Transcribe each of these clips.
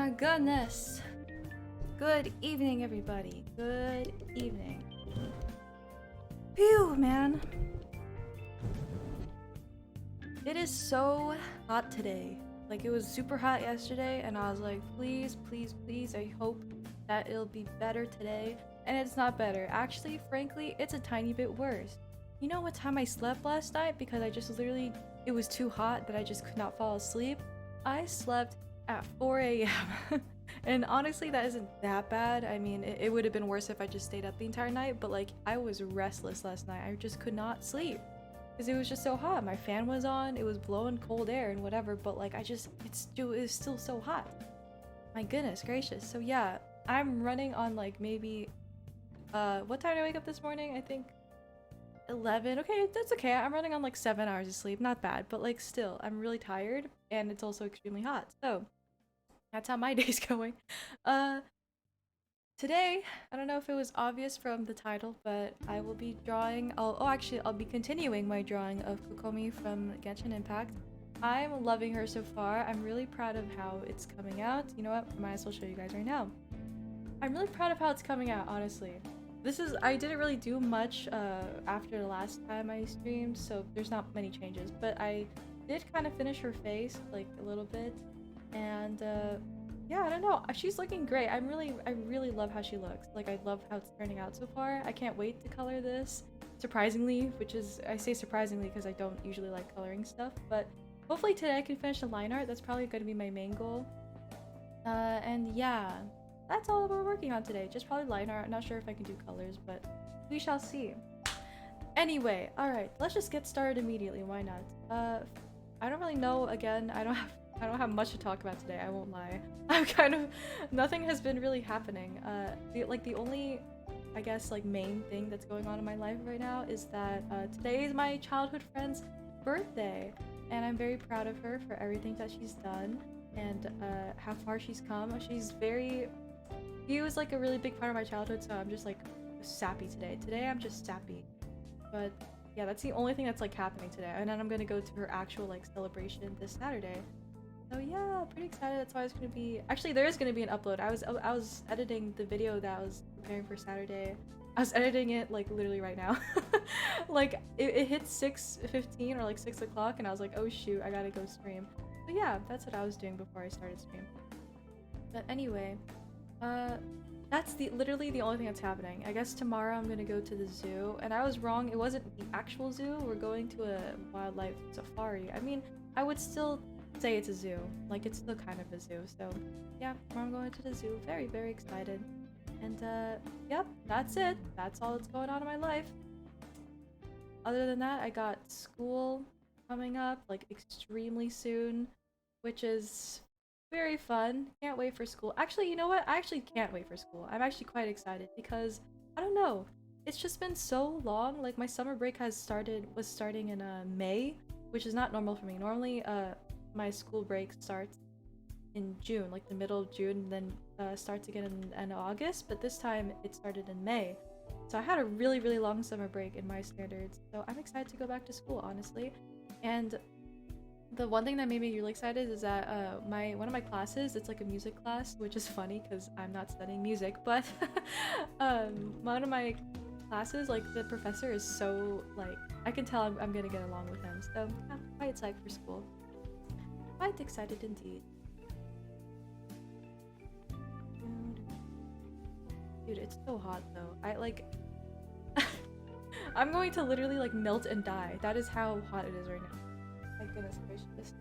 my goodness. Good evening, everybody. Good evening. Phew, man. It is so hot today. Like, it was super hot yesterday, and I was like, please, please, please, I hope that it'll be better today. And it's not better. Actually, frankly, it's a tiny bit worse. You know what time I slept last night? Because I just literally, it was too hot that I just could not fall asleep. I slept at 4 a.m. And honestly, that isn't that bad. I mean, it would have been worse if I just stayed up the entire night, but like, I was restless last night. I just could not sleep because it was just so hot. My fan was on, it was blowing cold air and whatever, but like, it was still so hot. My goodness gracious. So yeah, I'm running on like maybe, what time did I wake up this morning? I think 11. Okay, that's okay. I'm running on like 7 hours of sleep. Not bad, but like still, I'm really tired and it's also extremely hot. So that's how my day's going. Uh, Today, I don't know if it was obvious from the title, but I will be drawing. Actually, I'll be continuing my drawing of Kokomi from Genshin Impact. I'm loving her so far. I'm really proud of how it's coming out. You know what? I might as well show you guys right now. I'm really proud of how it's coming out, honestly. I didn't really do much after the last time I streamed, so there's not many changes. But I did kind of finish her face, like, a little bit. And, yeah, I don't know. She's looking great. I really love how she looks. Like, I love how it's turning out so far. I can't wait to color this. Surprisingly, I say surprisingly because I don't usually like coloring stuff, but hopefully today I can finish the line art. That's probably going to be my main goal. And yeah, that's all we're working on today. Just probably line art. Not sure if I can do colors, but we shall see. Anyway, alright, let's just get started immediately. Why not? I don't really know. Again, I don't have much to talk about today, I won't lie. Nothing has been really happening. The only, I guess, like, main thing that's going on in my life right now is that today is my childhood friend's birthday, and I'm very proud of her for everything that she's done and how far she's come. He was like a really big part of my childhood, so I'm just like sappy today. Today I'm just sappy. But yeah, that's the only thing that's like happening today, and then I'm gonna go to her actual like celebration this Saturday. So yeah, pretty excited. That's why it's gonna be. Actually, there is gonna be an upload. I was editing the video that I was preparing for Saturday. I was editing it like literally right now. Like it hit 6:15 or like 6 o'clock, and I was like, oh shoot, I gotta go stream. So yeah, that's what I was doing before I started stream. But anyway, that's literally the only thing that's happening. I guess tomorrow I'm gonna go to the zoo, and I was wrong. It wasn't the actual zoo. We're going to a wildlife safari. I mean, I would still say it's a zoo. Like, it's still kind of a zoo. So yeah, I'm going to the zoo. Very, very excited. And yep, that's it. That's all that's going on in my life. Other than that, I got school coming up like extremely soon, which is very fun. Can't wait for school. Actually, you know what? I actually can't wait for school. I'm actually quite excited because I don't know. It's just been so long. Like, my summer break was starting in May, which is not normal for me. Normally, my school break starts in June, like the middle of June, and then starts again in August, but this time it started in May. So I had a really, really long summer break in my standards, so I'm excited to go back to school, honestly. And the one thing that made me really excited is that one of my classes, it's like a music class, which is funny because I'm not studying music, but one of my classes, like, the professor is so, like, I can tell I'm gonna get along with him, so I'm quite psyched for school. Quite excited indeed. Dude, it's so hot though. I'm going to literally like melt and die. That is how hot it is right now. My goodness gracious.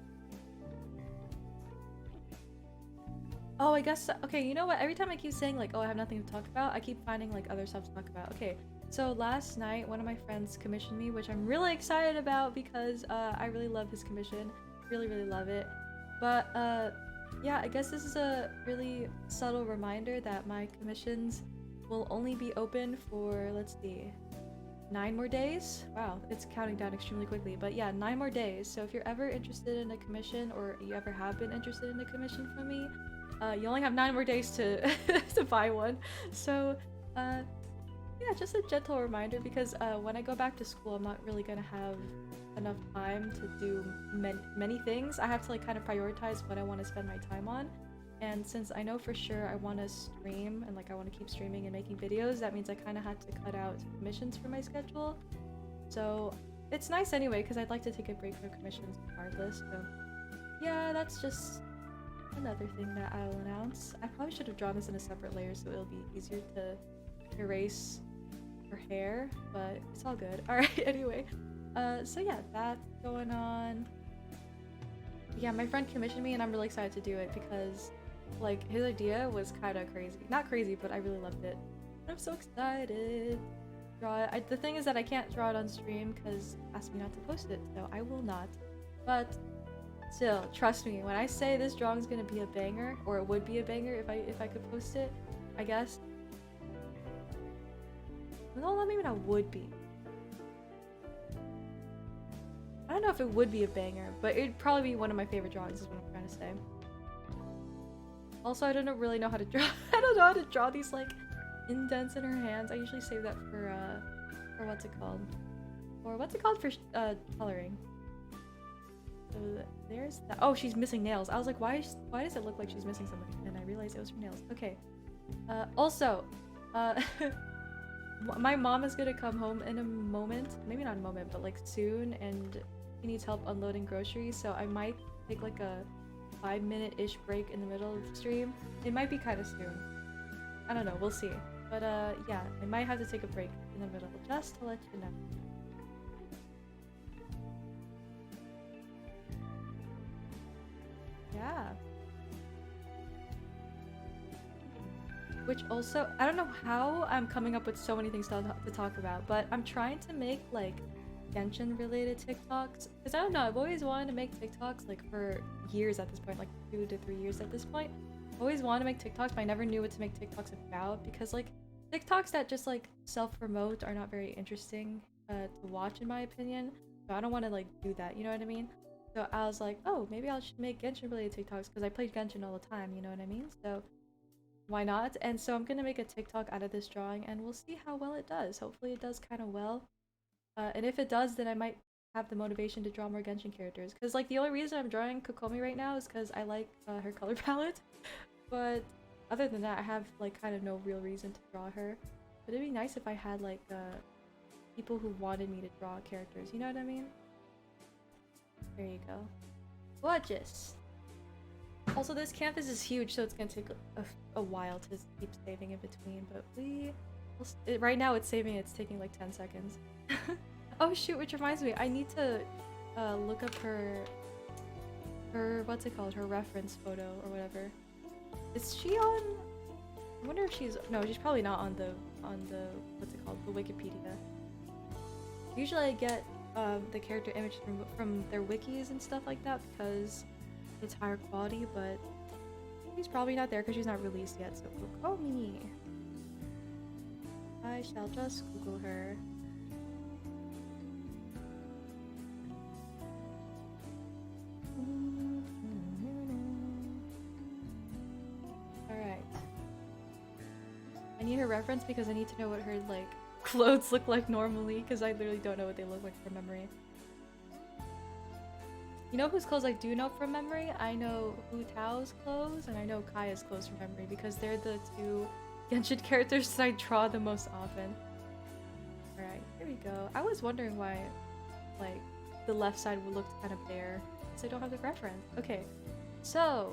Oh, I guess, okay, you know what? Every time I keep saying like, oh, I have nothing to talk about, I keep finding like other stuff to talk about. Okay, so last night, one of my friends commissioned me, which I'm really excited about because I really love his commission. Really, really love it. But yeah, I guess this is a really subtle reminder that my commissions will only be open for, let's see, 9 more days. Wow, it's counting down extremely quickly, but yeah, 9 more days. So if you're ever interested in a commission, or you ever have been interested in a commission from me, you only have 9 more days to to buy one. So yeah, just a gentle reminder, because when I go back to school, I'm not really gonna have enough time to do many things. I have to like kind of prioritize what I want to spend my time on. And since I know for sure I want to stream and like I want to keep streaming and making videos, that means I kind of had to cut out commissions for my schedule. So it's nice anyway because I'd like to take a break from commissions regardless. So yeah, that's just another thing that I'll announce. I probably should have drawn this in a separate layer so it'll be easier to erase her hair, but it's all good. Alright, anyway. So yeah, that's going on. Yeah, my friend commissioned me and I'm really excited to do it because like his idea was kind of crazy. Not crazy, but I really loved it. I'm so excited. Draw it. The thing is that I can't draw it on stream because it asked me not to post it, so I will not. But still, trust me, when I say this drawing's gonna be a banger, or it would be a banger if I could post it, I guess. No, maybe not would be. I don't know if it would be a banger, but it'd probably be one of my favorite drawings is what I'm trying to say. Also, I don't really know how to draw. I don't know how to draw these like indents in her hands. I usually save that for what's it called? Or what's it called for coloring? So there's that. Oh, she's missing nails. I was like, why does it look like she's missing something? And I realized it was her nails. Okay. Also, my mom is gonna come home in a moment. Maybe not a moment, but like soon, and she needs help unloading groceries. So I might take like a 5-minute-ish break in the middle of the stream. It might be kind of soon. I don't know. We'll see. But yeah, I might have to take a break in the middle just to let you know. Yeah. Which also, I don't know how I'm coming up with so many things to talk about, but I'm trying to make like genshin related TikToks. Because I don't know, I've always wanted to make TikToks like for years at this point, like 2 to 3 years at this point. I've always wanted to make TikToks, but I never knew what to make TikToks about because like TikToks that just like self-promote are not very interesting to watch in my opinion. So I don't want to like do that, you know what I mean? So I was like, oh, maybe I should make Genshin related TikToks because I play Genshin all the time, you know what I mean? So why not? And so I'm gonna make a TikTok out of this drawing and we'll see how well it does. Hopefully it does kind of well. And if it does, then I might have the motivation to draw more Genshin characters. Because like the only reason I'm drawing Kokomi right now is because I like her color palette. But other than that, I have like kind of no real reason to draw her. But it'd be nice if I had like people who wanted me to draw characters, you know what I mean? There you go. Gorgeous! Also, this canvas is huge, so it's gonna take a while to keep saving in between, but right now it's saving, it's taking like 10 seconds. Oh shoot, which reminds me, I need to look up her what's it called, her reference photo or whatever. Is she on? I wonder if no, she's probably not on the what's it called, the Wikipedia. Usually I get the character image from their wikis and stuff like that because it's higher quality, but she's probably not there because she's not released yet. So kokomi. I shall just Google her. Alright. I need her reference because I need to know what her like clothes look like normally because I literally don't know what they look like from memory. You know whose clothes I do know from memory? I know Hu Tao's clothes and I know Kaya's clothes from memory because they're the two Genshin characters that I draw the most often. Alright, here we go. I was wondering why like the left side would look kind of bare because I don't have the reference. Okay, so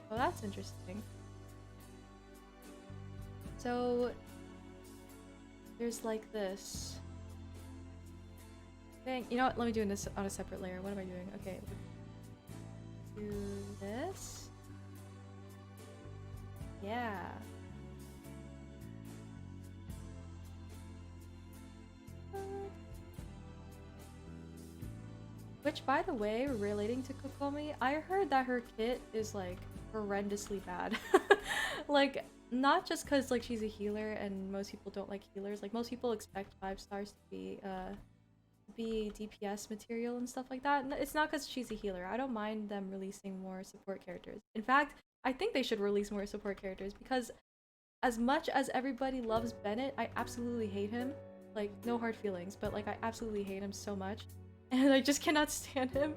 well that's interesting. So there's like this thing. You know what? Let me do this on a separate layer. What am I doing? Okay. Do this. Yeah. Which, by the way, relating to Kokomi, I heard that her kit is like horrendously bad. Like, not just because like she's a healer and most people don't like healers. Like most people expect 5 stars to be DPS material and stuff like that. It's not because she's a healer. I don't mind them releasing more support characters. In fact, I think they should release more support characters because as much as everybody loves Bennett, I absolutely hate him. Like, no hard feelings, but like I absolutely hate him so much. and I just cannot stand him.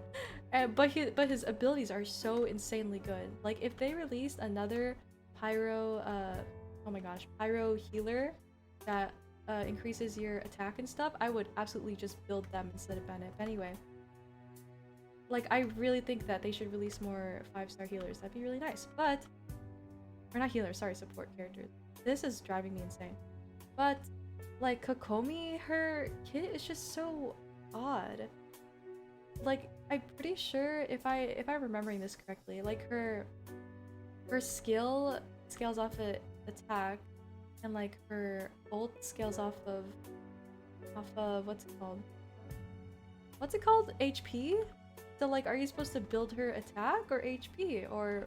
But his abilities are so insanely good. Like if they released another pyro, oh my gosh, pyro healer that increases your attack and stuff, I would absolutely just build them instead of Bennett. But anyway, like I really think that they should release more 5-star healers. That'd be really nice. But or not healers, sorry, support characters. This is driving me insane. But like Kokomi, her kit is just so odd. Like I'm pretty sure if I'm remembering this correctly, like her skill scales off of attack, and like her ult scales off of what's it called? What's it called? HP? So like, are you supposed to build her attack or HP, or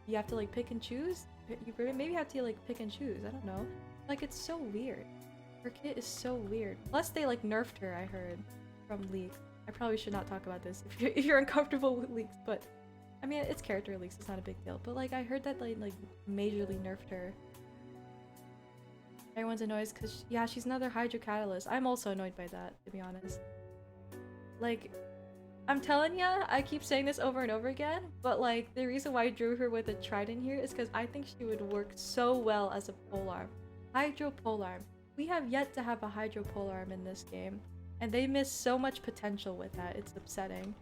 you have to like pick and choose? You maybe have to like pick and choose. I don't know. Like it's so weird. Her kit is so weird. Plus they like nerfed her. I heard from leaks. I probably should not talk about this if you're uncomfortable with leaks, but I mean it's character leaks. It's not a big deal. But like I heard that they like majorly nerfed her. Everyone's annoyed because yeah, she's another Hydro Catalyst. I'm also annoyed by that, to be honest. Like, I'm telling ya, I keep saying this over and over again, but like the reason why I drew her with a trident here is because I think she would work so well as a polearm. Hydro polearm. We have yet to have a Hydro polearm in this game, and they miss so much potential with that. It's upsetting.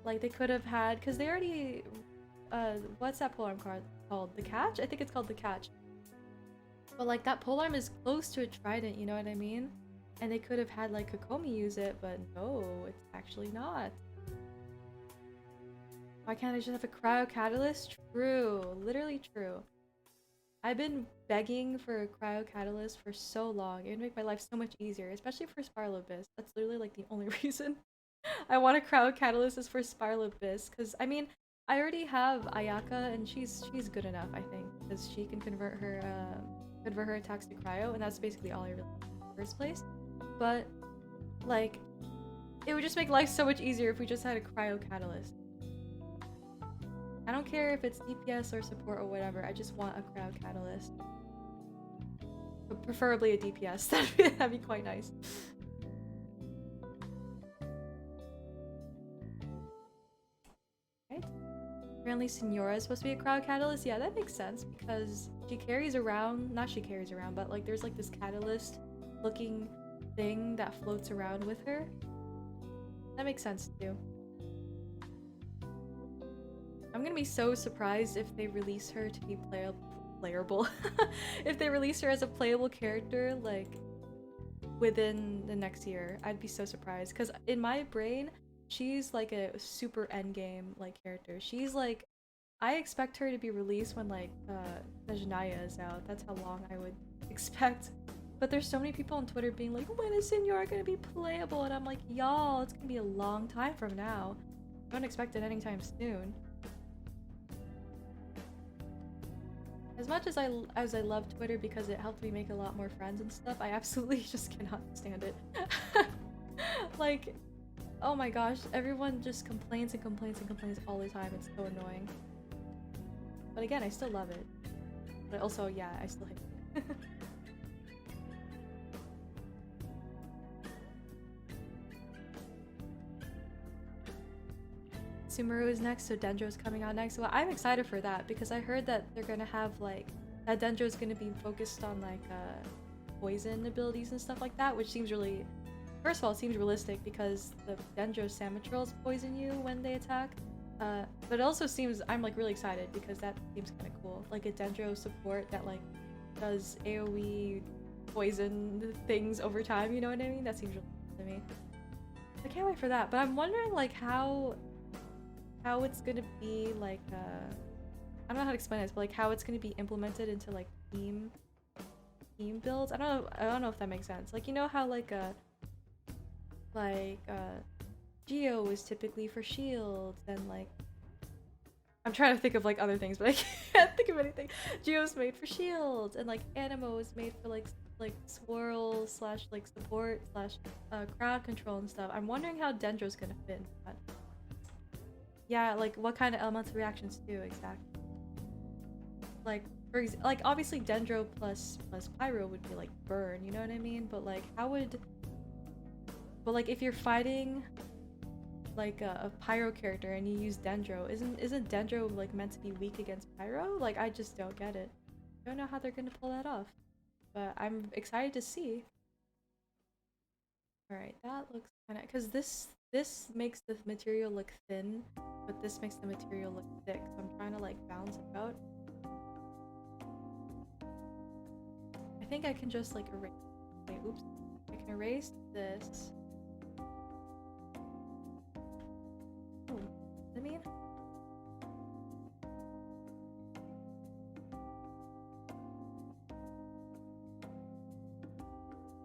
Like they could have had, because they already, what's that polearm card called? The Catch? I think it's called the Catch. But like that polearm is close to a trident, you know what I mean? And they could have had like Kokomi use it, but no, it's actually not. Why can't I just have a cryo catalyst? True, literally true. I've been begging for a cryo catalyst for so long. It would make my life so much easier, especially for Spiral Abyss. That's literally like the only reason I want a cryo catalyst is for Spiral Abyss. Because I mean, I already have Ayaka, and she's good enough, I think, because she can convert her attacks to cryo, and that's basically all I really need in the first place. But like, it would just make life so much easier if we just had a cryo catalyst. I don't care if it's DPS or support or whatever, I just want a cryo catalyst. But preferably a DPS, that'd be quite nice. Right? Apparently Signora is supposed to be a cryo catalyst? Yeah, that makes sense because she carries around, not she carries around, but like there's like this catalyst looking thing that floats around with her. That makes sense too. I'm gonna be so surprised if they release her to be playable. If they release her as a playable character, like, within the next year. I'd be so surprised. Because in my brain, she's like a super endgame, like, character. She's like... I expect her to be released when, like, Najnaya is out. That's how long I would expect. But there's so many people on Twitter being like, when is Senora gonna be playable? And I'm like, y'all, it's gonna be a long time from now. Don't expect it anytime soon. As much as I love Twitter because it helped me make a lot more friends and stuff, I absolutely just cannot stand it. Like, oh my gosh, everyone just complains and complains and complains all the time. It's so annoying. But again, I still love it. But also, yeah, I still hate it. Sumeru is next, so Dendro's coming out next. Well, I'm excited for that because I heard that they're gonna have like that Dendro's gonna be focused on like poison abilities and stuff like that, which seems really, first of all, it seems realistic because the Dendro Samatrils poison you when they attack. But it also seems, I'm like really excited because that seems kind of cool. Like a Dendro support that like does AoE poison things over time, you know what I mean? That seems really cool to me. I can't wait for that, but I'm wondering like how it's gonna be like I don't know how to explain this, but like how it's gonna be implemented into like team builds. I don't know if that makes sense. Like, you know how like Geo is typically for shields, and like I'm trying to think of like other things, but I can't think of anything. Geo's made for shields, and like Animo is made for like swirl slash like support slash crowd control and stuff. I'm wondering how Dendro's gonna fit into that. Yeah, like what kind of elemental reactions do exactly? Like like obviously Dendro plus Pyro would be like burn, you know what I mean? But like how would But like if you're fighting like a pyro character and you use Dendro, isn't Dendro like meant to be weak against pyro? Like I just don't get it. I don't know how they're gonna pull that off. But I'm excited to see. Alright, that looks kinda because this makes the material look thin, but this makes the material look thick. So I'm trying to like balance it out. I think I can just like erase. Wait, oops. I can erase this. Oh, I mean.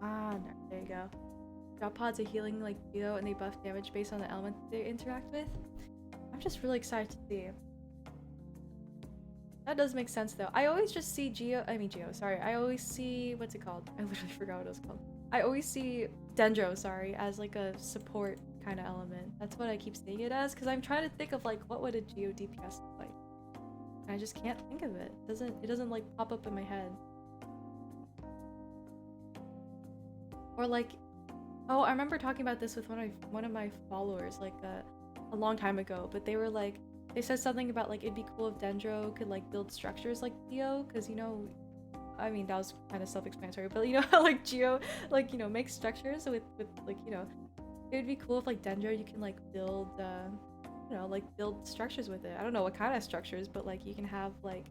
Ah, no, there you go. Drop pods are healing like Geo and they buff damage based on the element they interact with. I'm just really excited to see. That does make sense though. I always just see Geo, sorry. I always see, what's it called? I literally forgot what it was called. I always see Dendro, sorry, as like a support kind of element. That's what I keep seeing it as, because I'm trying to think of like, what would a Geo DPS look like? And I just can't think of it. It doesn't like pop up in my head. Or like, oh, I remember talking about this with one of my followers like a long time ago, but they were like, they said something about like it'd be cool if Dendro could like build structures like Geo, because you know, I mean that was kind of self-explanatory, but you know how like Geo like, you know, makes structures with like, you know, it would be cool if like Dendro you can like build you know, like build structures with it. I don't know what kind of structures, but like you can have like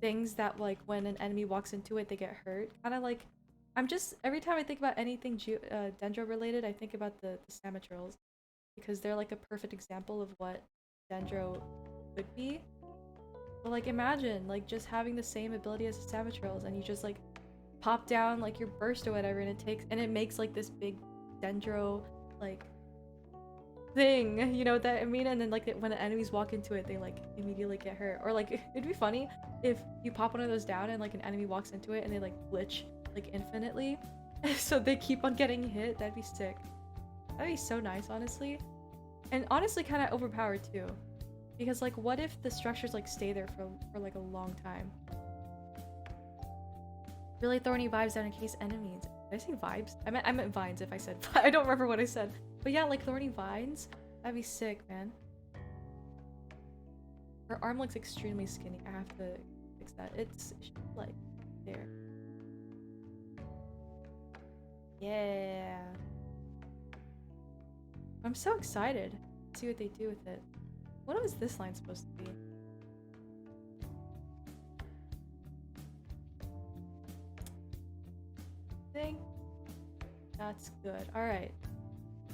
things that like when an enemy walks into it they get hurt, kind of like, I'm just, every time I think about anything Dendro related, I think about the Samaturals, because they're like a perfect example of what Dendro could be. But like imagine like just having the same ability as the Samaturals and you just like pop down like your burst or whatever and it makes like this big Dendro like thing, you know what I mean? And then like when the enemies walk into it they like immediately get hurt. Or like it'd be funny if you pop one of those down and like an enemy walks into it and they like glitch like infinitely so they keep on getting hit. That'd be sick. That'd be so nice, honestly. And honestly kind of overpowered too, because like what if the structures like stay there for like a long time? Really thorny vibes down in case enemies. Did I say vibes? I meant vines if I said I don't remember what I said, but yeah, like thorny vines, that'd be sick, man. Her arm looks extremely skinny. I have to fix that. It's like there. Yeah. I'm so excited to see what they do with it. What was this line supposed to be? I think that's good. Alright.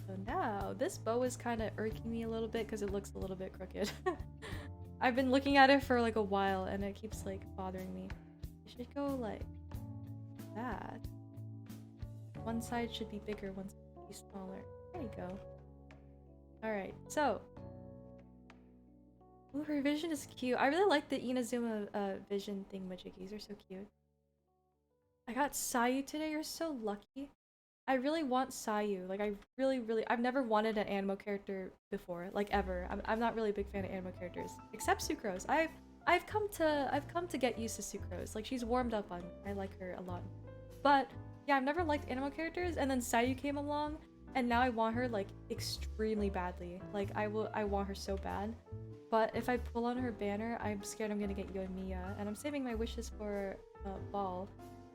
So now, this bow is kind of irking me a little bit because it looks a little bit crooked. I've been looking at it for like a while and it keeps like bothering me. It should go like that. One side should be bigger, one side should be smaller. There you go. Alright, so. Ooh, her vision is cute. I really like the Inazuma vision thingamajiggies. They're so cute. I got Sayu today. You're so lucky. I really want Sayu. Like, I really, I've never wanted an anime character before. Like, ever. I'm not really a big fan of anime characters. Except Sucrose. I've come to get used to Sucrose. Like, she's warmed up on me. I like her a lot. But, yeah, I've never liked anime characters. And then Sayu came along. And now I want her, like, extremely badly. Like, I want her so bad. But if I pull on her banner, I'm scared I'm gonna get Yoimiya. And I'm saving my wishes for Ball.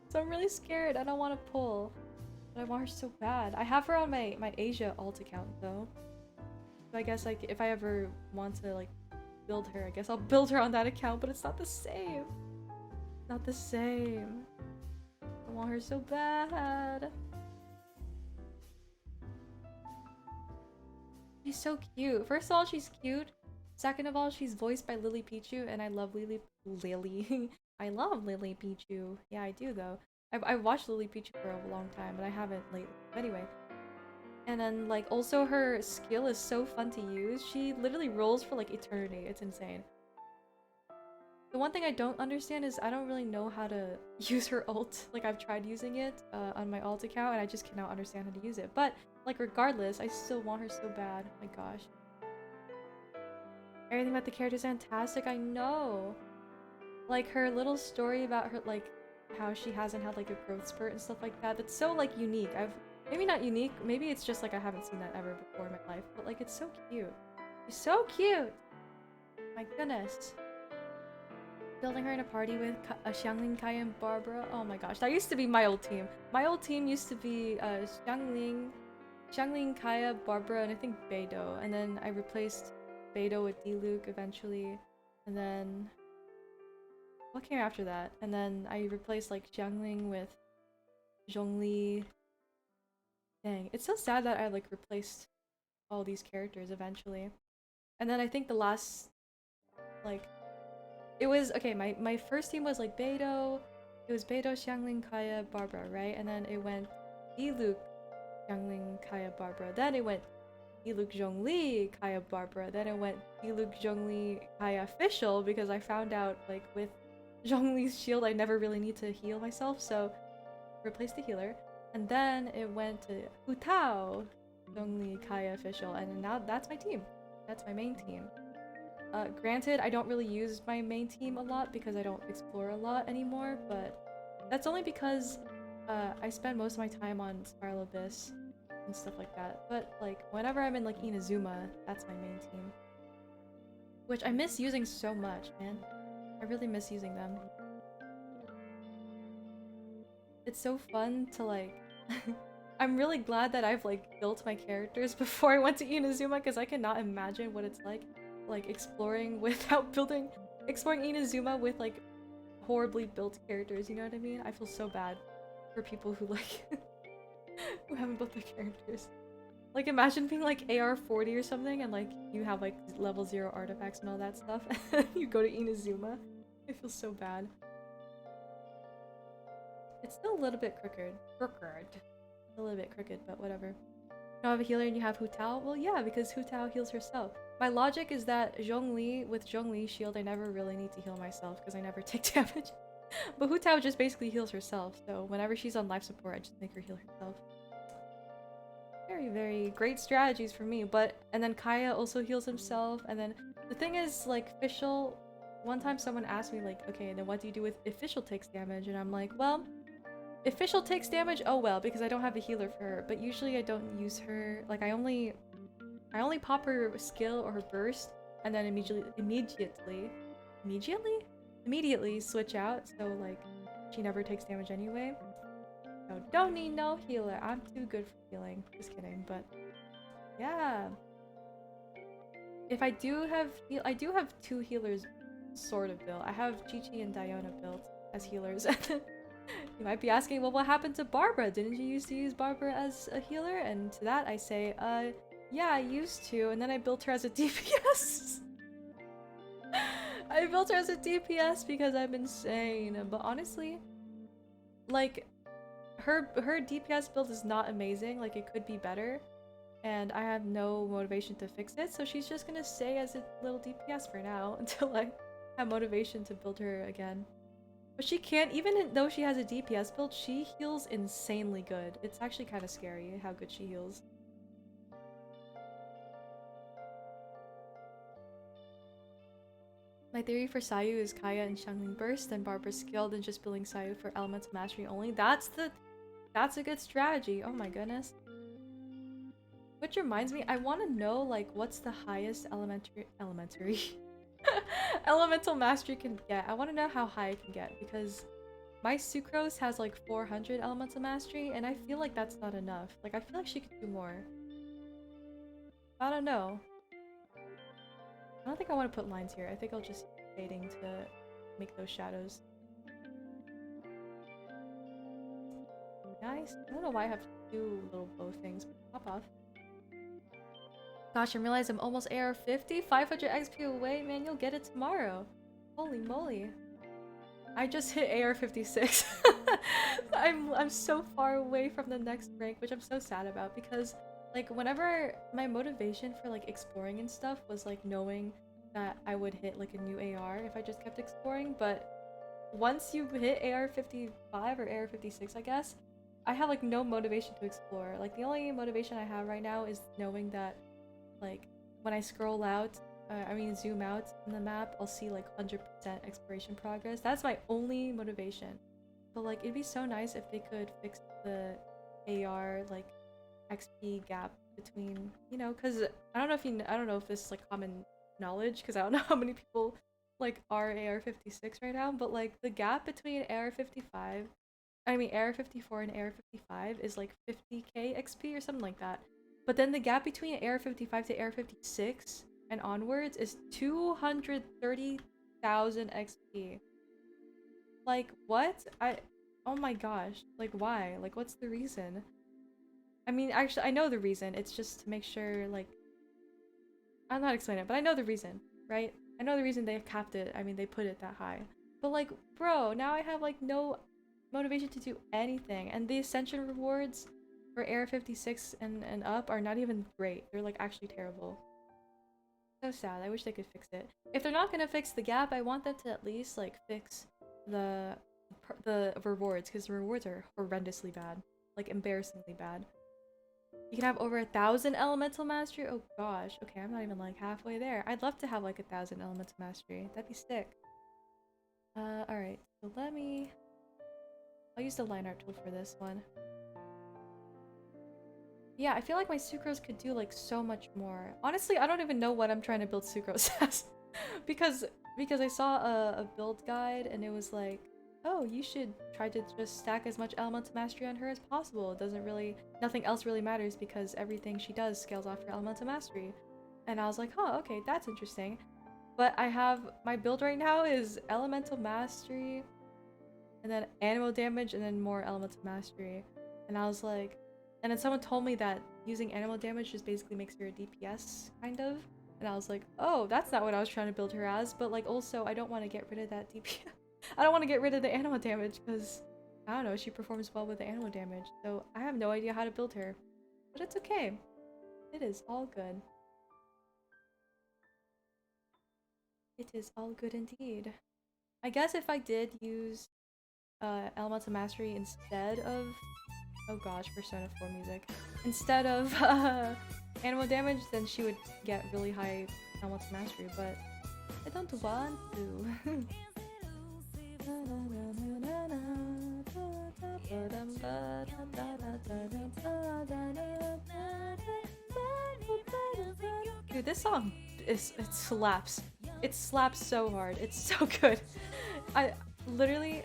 So I'm really scared. I don't want to pull. But I want her so bad. I have her on my Asia alt account, though. So I guess, like, if I ever want to, like, build her, I guess I'll build her on that account. But it's not the same. Not the same. I want her so bad. She's so cute. First of all, she's cute. Second of all, she's voiced by Lily Pichu, and I love Lily. I love Lily Pichu. Yeah, I do though. I've watched Lily Pichu for a long time, but I haven't lately. Anyway. And then, like, also her skill is so fun to use. She literally rolls for, like, eternity. It's insane. The one thing I don't understand is I don't really know how to use her ult. Like, I've tried using it on my alt account, and I just cannot understand how to use it. But, like, regardless, I still want her so bad. Oh my gosh. Everything about the character is fantastic. I know. Like, her little story about her, like, how she hasn't had, like, a growth spurt and stuff like that. That's so, like, unique. Maybe not unique, maybe it's just like I haven't seen that ever before in my life, but like it's so cute. She's so cute! My goodness. Building her in a party with Xiangling, Kai, and Barbara. Oh my gosh, that used to be my old team. My old team used to be Xiangling, Kaya, Barbara, and I think Beidou. And then I replaced Beidou with Diluc eventually. And then... what came after that? And then I replaced like Xiangling with Zhongli. Dang, it's so sad that I like replaced all these characters eventually. And then I think the last, like, it was, okay, my first team was like Beidou, it was Beidou, Xiangling, Kaya, Barbara, right? And then it went Diluc, Xiangling, Kaya, Barbara. Then it went Diluc, Zhongli, Kaya, Barbara. Then it went Diluc, Zhongli, Kaya official because I found out like with Zhongli's shield I never really need to heal myself, so replaced the healer. And then it went to Hu Tao, Zhongli, Kaya official, and now that's my team. That's my main team. Granted, I don't really use my main team a lot because I don't explore a lot anymore, but that's only because I spend most of my time on Spiral Abyss and stuff like that. But like, whenever I'm in like Inazuma, that's my main team. Which I miss using so much, man. I really miss using them. It's so fun to like... I'm really glad that I've like built my characters before I went to Inazuma because I cannot imagine what it's like exploring without building... exploring Inazuma with like horribly built characters, you know what I mean? I feel so bad for people who like who haven't built their characters. Like imagine being like AR 40 or something and like you have like level 0 artifacts and all that stuff and you go to Inazuma. I feel so bad. It's still a little bit crooked. A little bit crooked, but whatever. You don't have a healer and you have Hu Tao? Well, yeah, because Hu Tao heals herself. My logic is that Zhongli, with Zhongli's shield, I never really need to heal myself because I never take damage. But Hu Tao just basically heals herself, so whenever she's on life support, I just make her heal herself. Very, very great strategies for me, but... and then Kaya also heals himself, and then... the thing is, like, official... one time someone asked me, like, okay, then what do you do if official takes damage? And I'm like, well... official takes damage? Oh well, because I don't have a healer for her, but usually I don't use her... like, I only pop her skill or her burst, and then immediately switch out, so, like, she never takes damage anyway. So don't need no healer. I'm too good for healing. Just kidding, but yeah. If I do have two healers sort of built. I have Chi-Chi and Diona built as healers. You might be asking, well, what happened to Barbara? Didn't you used to use Barbara as a healer? And to that I say, yeah, I used to, and then I built her as a DPS. I built her as a DPS because I'm insane, but honestly, like, her DPS build is not amazing, like it could be better, and I have no motivation to fix it, so she's just gonna stay as a little DPS for now until I have motivation to build her again. But she can't, even though she has a DPS build, she heals insanely good. It's actually kind of scary how good she heals. My theory for Sayu is Kaya and Xiangling burst, and Barbara's skilled and just building Sayu for elemental mastery only. That's a good strategy. Oh my goodness. Which reminds me, I want to know, like, what's the highest elementary elemental mastery can get. I want to know how high it can get, because my Sucrose has like 400 elemental mastery, and I feel like that's not enough. Like, I feel like she could do more. I don't know. I don't think I want to put lines here. I think I'll just fading to make those shadows. Nice. I don't know why I have to do little bow things. Pop off. Gosh, I realize I'm almost AR 50? 500 XP away? Man, you'll get it tomorrow. Holy moly. I just hit AR 56. I'm so far away from the next rank, which I'm so sad about, because like whenever my motivation for like exploring and stuff was like knowing that I would hit like a new AR if I just kept exploring, but once you hit AR 55 or AR 56, I guess, I have like no motivation to explore. Like the only motivation I have right now is knowing that like when I scroll out, zoom out in the map, I'll see like 100% exploration progress. That's my only motivation. But like it'd be so nice if they could fix the AR like XP gap between, you know, because I don't know if I don't know if this is like common knowledge, because I don't know how many people like are AR-56 right now, but like the gap between AR-55, I mean AR-54 and AR-55 is like 50k XP or something like that. But then the gap between AR-55 to AR-56 and onwards is 230,000 XP. Like what? Oh my gosh. Like why? Like what's the reason? I mean, actually I know the reason. It's just to make sure like I'm not explaining it, but I know the reason, right? I know the reason they capped it. I mean, they put it that high. But like, bro, now I have like no motivation to do anything. And the ascension rewards for Air 56 and up are not even great. They're like actually terrible. So sad. I wish they could fix it. If they're not gonna fix the gap, I want them to at least like fix the rewards, because the rewards are horrendously bad. Like embarrassingly bad. You can have over 1,000 elemental mastery? Oh gosh. Okay, I'm not even like halfway there. I'd love to have like 1,000 elemental mastery. That'd be sick. Alright. So I'll use the line art tool for this one. Yeah, I feel like my sucrose could do like so much more. Honestly, I don't even know what I'm trying to build sucrose as. because I saw a build guide and it was like, oh, you should try to just stack as much elemental mastery on her as possible. It doesn't really, nothing else really matters because everything she does scales off her elemental mastery. And I was like, oh, okay, that's interesting. But I have, my build right now is elemental mastery, and then animal damage, and then more elemental mastery. And I was like, and then someone told me that using animal damage just basically makes her a DPS, kind of. And I was like, oh, that's not what I was trying to build her as, but like also I don't want to get rid of that DPS. I don't want to get rid of the animal damage because, I don't know, she performs well with the animal damage. So I have no idea how to build her. But it's okay. It is all good. It is all good indeed. I guess if I did use Elemental Mastery instead of... Oh gosh, Persona 4 music. Instead of animal damage, then she would get really high Elemental Mastery, but I don't want to. Dude, this song it slaps. It slaps so hard. It's so good. I literally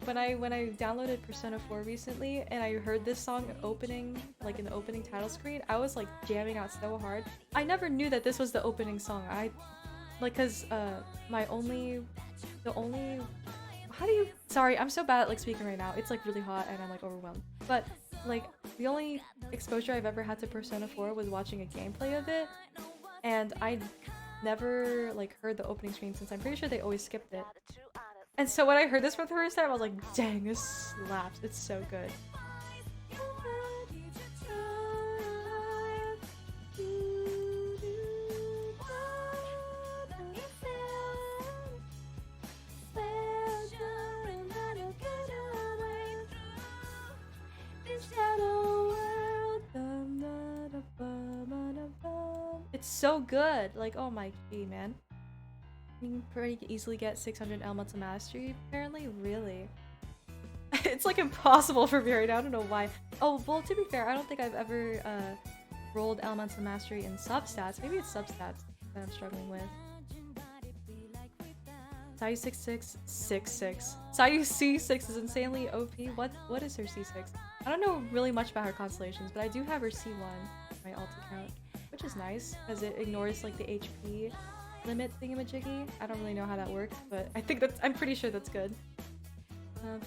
when I downloaded Persona 4 recently and I heard this song opening, like in the opening title screen, I was like jamming out so hard. I never knew that this was the opening song. Cause sorry, I'm so bad at like speaking right now. It's like really hot and I'm like overwhelmed. But like the only exposure I've ever had to Persona 4 was watching a gameplay of it, and I never like heard the opening screen since I'm pretty sure they always skipped it. And so when I heard this for the first time, I was like, dang, this slaps. It's so good. It's so good. Like, oh my g, man. You can pretty easily get 600 elemental mastery, apparently? Really? It's like impossible for me right now, I don't know why. Oh, well, to be fair, I don't think I've ever rolled elemental mastery in substats. Maybe it's substats that I'm struggling with. Sayu 6'6". Sayu C6 is insanely OP. What is her C6? I don't know really much about her constellations, but I do have her C1, my alt account, which is nice, because it ignores like the HP limit thingamajiggy. I don't really know how that works, but I think I'm pretty sure that's good. You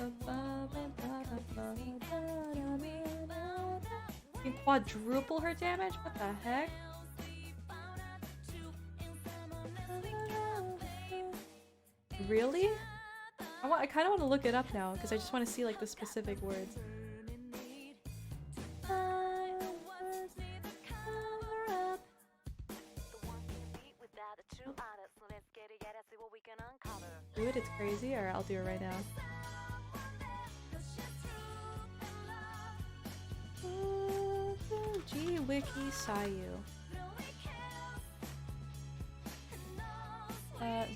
can quadruple her damage? What the heck? Really? I kind of want to look it up now because I just want to see like the specific words. Do it, it's crazy, or I'll do it right now. G Wiki Sayu.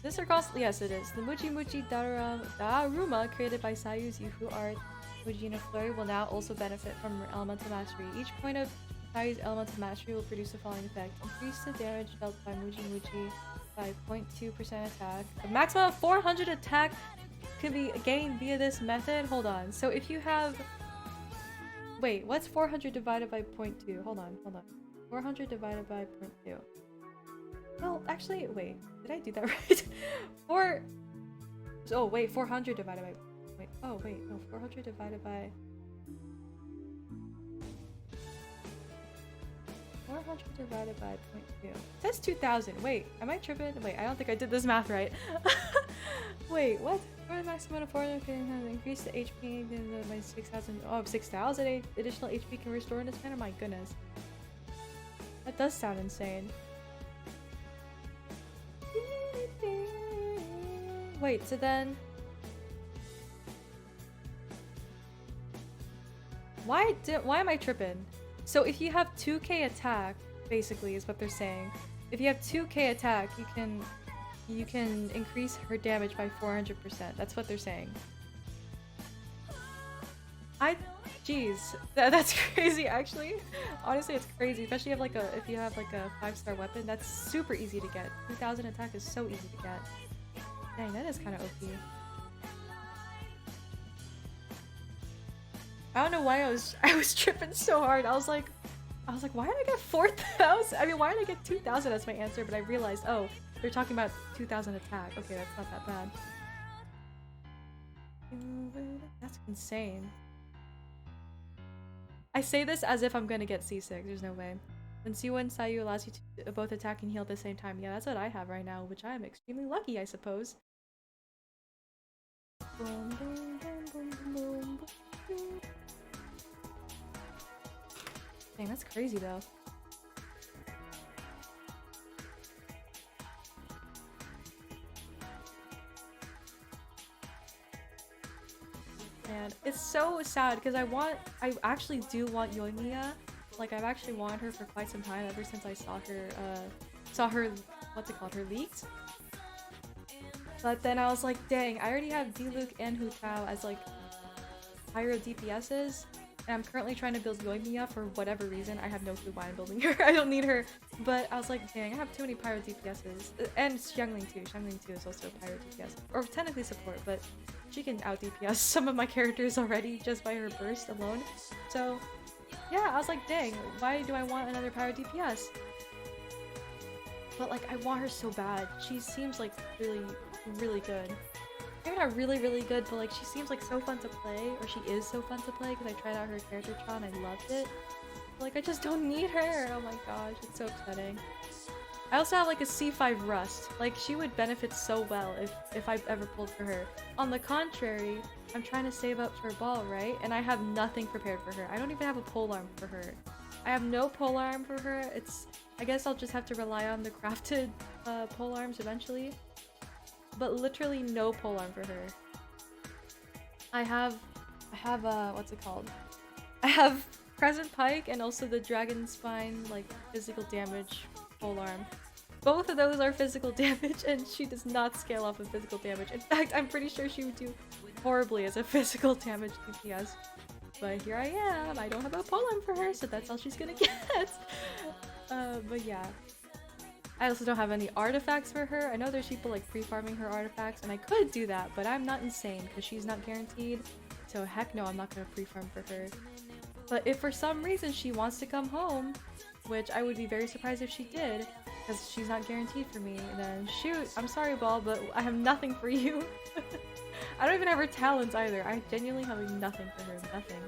This are cost. Yes, it is. The Muji Muji Daruma created by Sayu's Yufu art Mujina Flurry will now also benefit from Elemental Mastery. Each point of Sayu's Elemental Mastery will produce the following effect. Increase the damage dealt by Muji by 0.2% attack. A maximum of 400 attack can be gained via this method. Hold on. So if you have... Wait, what's 400 divided by 0.2? Hold on. 400 divided by 0.2. No, actually, wait. Did I do that right? Oh, wait, 400 divided by... Wait, oh, wait, no, 400 divided by... 400 divided by 0.2. It says 2,000. Wait, am I tripping? Wait, I don't think I did this math right. Wait, what? For the maximum of 400 can increase the HP by 6,000. Oh, 6,000 additional HP can restore in this manner? My goodness. That does sound insane. Wait, so then... Why am I tripping? So if you have 2k attack, basically is what they're saying. If you have 2k attack, you can increase her damage by 400%. That's what they're saying. Jeez, that's crazy actually. Honestly, it's crazy, especially if you have like a 5-star weapon. That's super easy to get. 2,000 attack is so easy to get. Dang, that is kind of OP. I don't know why I was tripping so hard. I was like, why did I get 4,000? I mean, why did I get 2,000 as my answer? But I realized, oh, they're talking about 2,000 attack. Okay, that's not that bad. That's insane. I say this as if I'm gonna get C6. There's no way. When C1 Sayu allows you to both attack and heal at the same time. Yeah, that's what I have right now, which I am extremely lucky, I suppose. Dang, that's crazy though. Man, it's so sad because I actually do want Yoimiya. Like, I've actually wanted her for quite some time, ever since I saw her, what's it called, her leaked. But then I was like, dang, I already have Diluc and Hu Tao as like higher DPSs. And I'm currently trying to build Yoimiya for whatever reason. I have no clue why I'm building her. I don't need her. But I was like, dang, I have too many pyro DPSs. And Xiangling too. Xiangling 2 is also pyro DPS. Or technically support, but she can out DPS some of my characters already just by her burst alone. So yeah, I was like, dang, why do I want another pyro DPS? But like, I want her so bad. She seems like really, really good. Maybe not really, really good, but like she seems like so fun to play, or she is so fun to play because I tried out her character trial and I loved it. But, like, I just don't need her. Oh my gosh, it's so upsetting. I also have like a C5 Rust. Like, she would benefit so well if I ever pulled for her. On the contrary, I'm trying to save up for Ball, right? And I have nothing prepared for her. I don't even have a polearm for her. I have no polearm for her. I guess I'll just have to rely on the crafted polearms eventually. But literally no polearm for her. I have what's it called? I have Crescent Pike and also the Dragon Spine, like, physical damage polearm. Both of those are physical damage, and she does not scale off of physical damage. In fact, I'm pretty sure she would do horribly as a physical damage DPS. But here I am. I don't have a polearm for her, so that's all she's gonna get. But yeah. I also don't have any artifacts for her. I know there's people like pre-farming her artifacts, and I could do that, but I'm not insane because she's not guaranteed. So heck no, I'm not gonna pre-farm for her. But if for some reason she wants to come home, which I would be very surprised if she did, because she's not guaranteed for me, then shoot, I'm sorry, Ball, but I have nothing for you. I don't even have her talents either. I genuinely have nothing for her, nothing.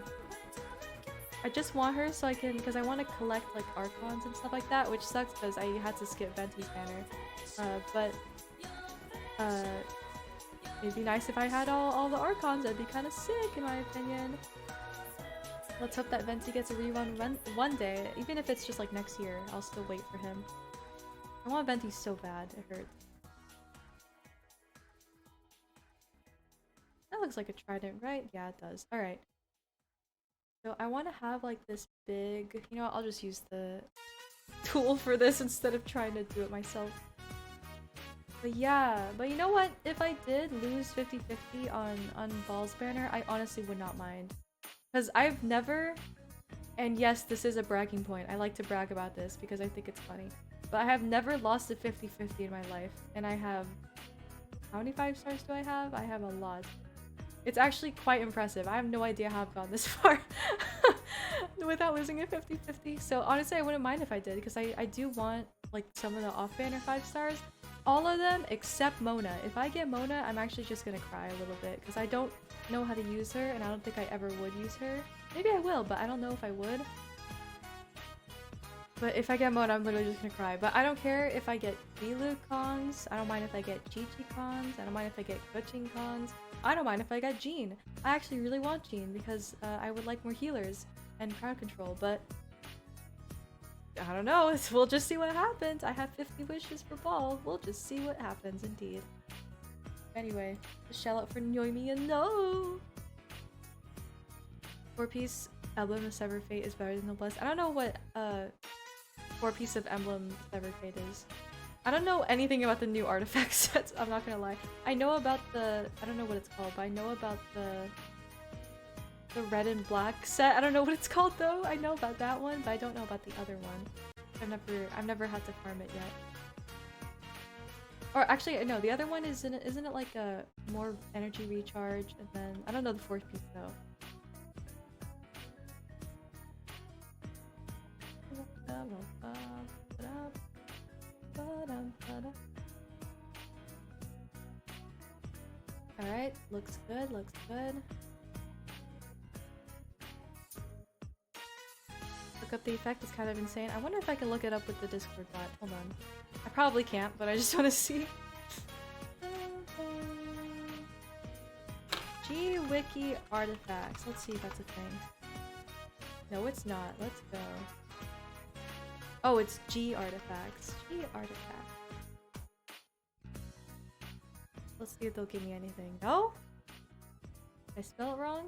I just want her so I can, because I want to collect like Archons and stuff like that, which sucks because I had to skip Venti's banner. But it'd be nice if I had all the Archons. That'd be kind of sick in my opinion. Let's hope that Venti gets a rerun one day, even if it's just like next year. I'll still wait for him. I want Venti so bad, it hurts. That looks like a trident, right? Yeah, it does. Alright. So I want to have like this big, you know, I'll just use the tool for this instead of trying to do it myself. But yeah, but you know what? If I did lose 50-50 on Ball's banner, I honestly would not mind. Because I've never, and yes, this is a bragging point. I like to brag about this because I think it's funny. But I have never lost a 50-50 in my life. And I have, how many 5 stars do I have? I have a lot. It's actually quite impressive. I have no idea how I've gone this far without losing a 50-50. So honestly, I wouldn't mind if I did because I do want like some of the off-banner 5 stars. All of them except Mona. If I get Mona, I'm actually just gonna cry a little bit because I don't know how to use her and I don't think I ever would use her. Maybe I will, but I don't know if I would. But if I get Mona, I'm literally just gonna cry. But I don't care if I get Milu cons. I don't mind if I get Chi-Chi cons. I don't mind if I get Kuching cons. I don't mind if I get Jean. I actually really want Jean because I would like more healers and crowd control, but I don't know. We'll just see what happens. I have 50 wishes for Ball. We'll just see what happens indeed. Anyway, shell out for Noemi and no! 4-piece Emblem of Severed Fate is better than the Blessed. I don't know what 4-piece of Emblem Severed Fate is. I don't know anything about the new artifact sets, I'm not gonna lie. I know about the, I don't know what it's called, but I know about the red and black set. I don't know what it's called though. I know about that one, but I don't know about the other one. I've never had to farm it yet. Or actually, no, the other one isn't it like a more energy recharge, and then I don't know the 4th piece though. Alright, looks good, looks good. Look up the effect, it's kind of insane. I wonder if I can look it up with the Discord bot. Hold on. I probably can't, but I just want to see. G-Wiki artifacts. Let's see if that's a thing. No, it's not. Let's go. Oh, it's G artifacts. G artifacts. Let's see if they'll give me anything. No? Did I spell it wrong?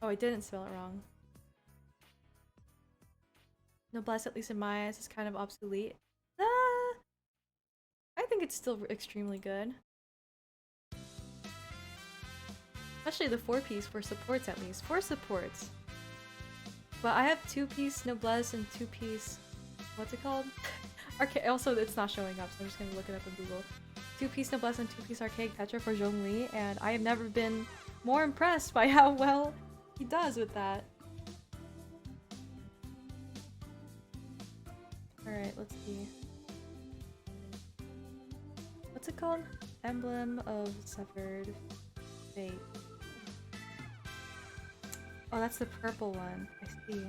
Oh, I didn't spell it wrong. Noblesse, at least in my eyes, is kind of obsolete. I think it's still extremely good. Especially the 4-piece for supports at least. 4 supports. But I have 2-piece Noblesse and 2-piece... What's it called? Also, it's not showing up, so I'm just gonna look it up in Google. 2-piece Noblesse and 2-piece Archaic Petra for Zhongli, and I have never been more impressed by how well he does with that. Alright, let's see. What's it called? Emblem of Severed Fate. Oh, that's the purple one. I see.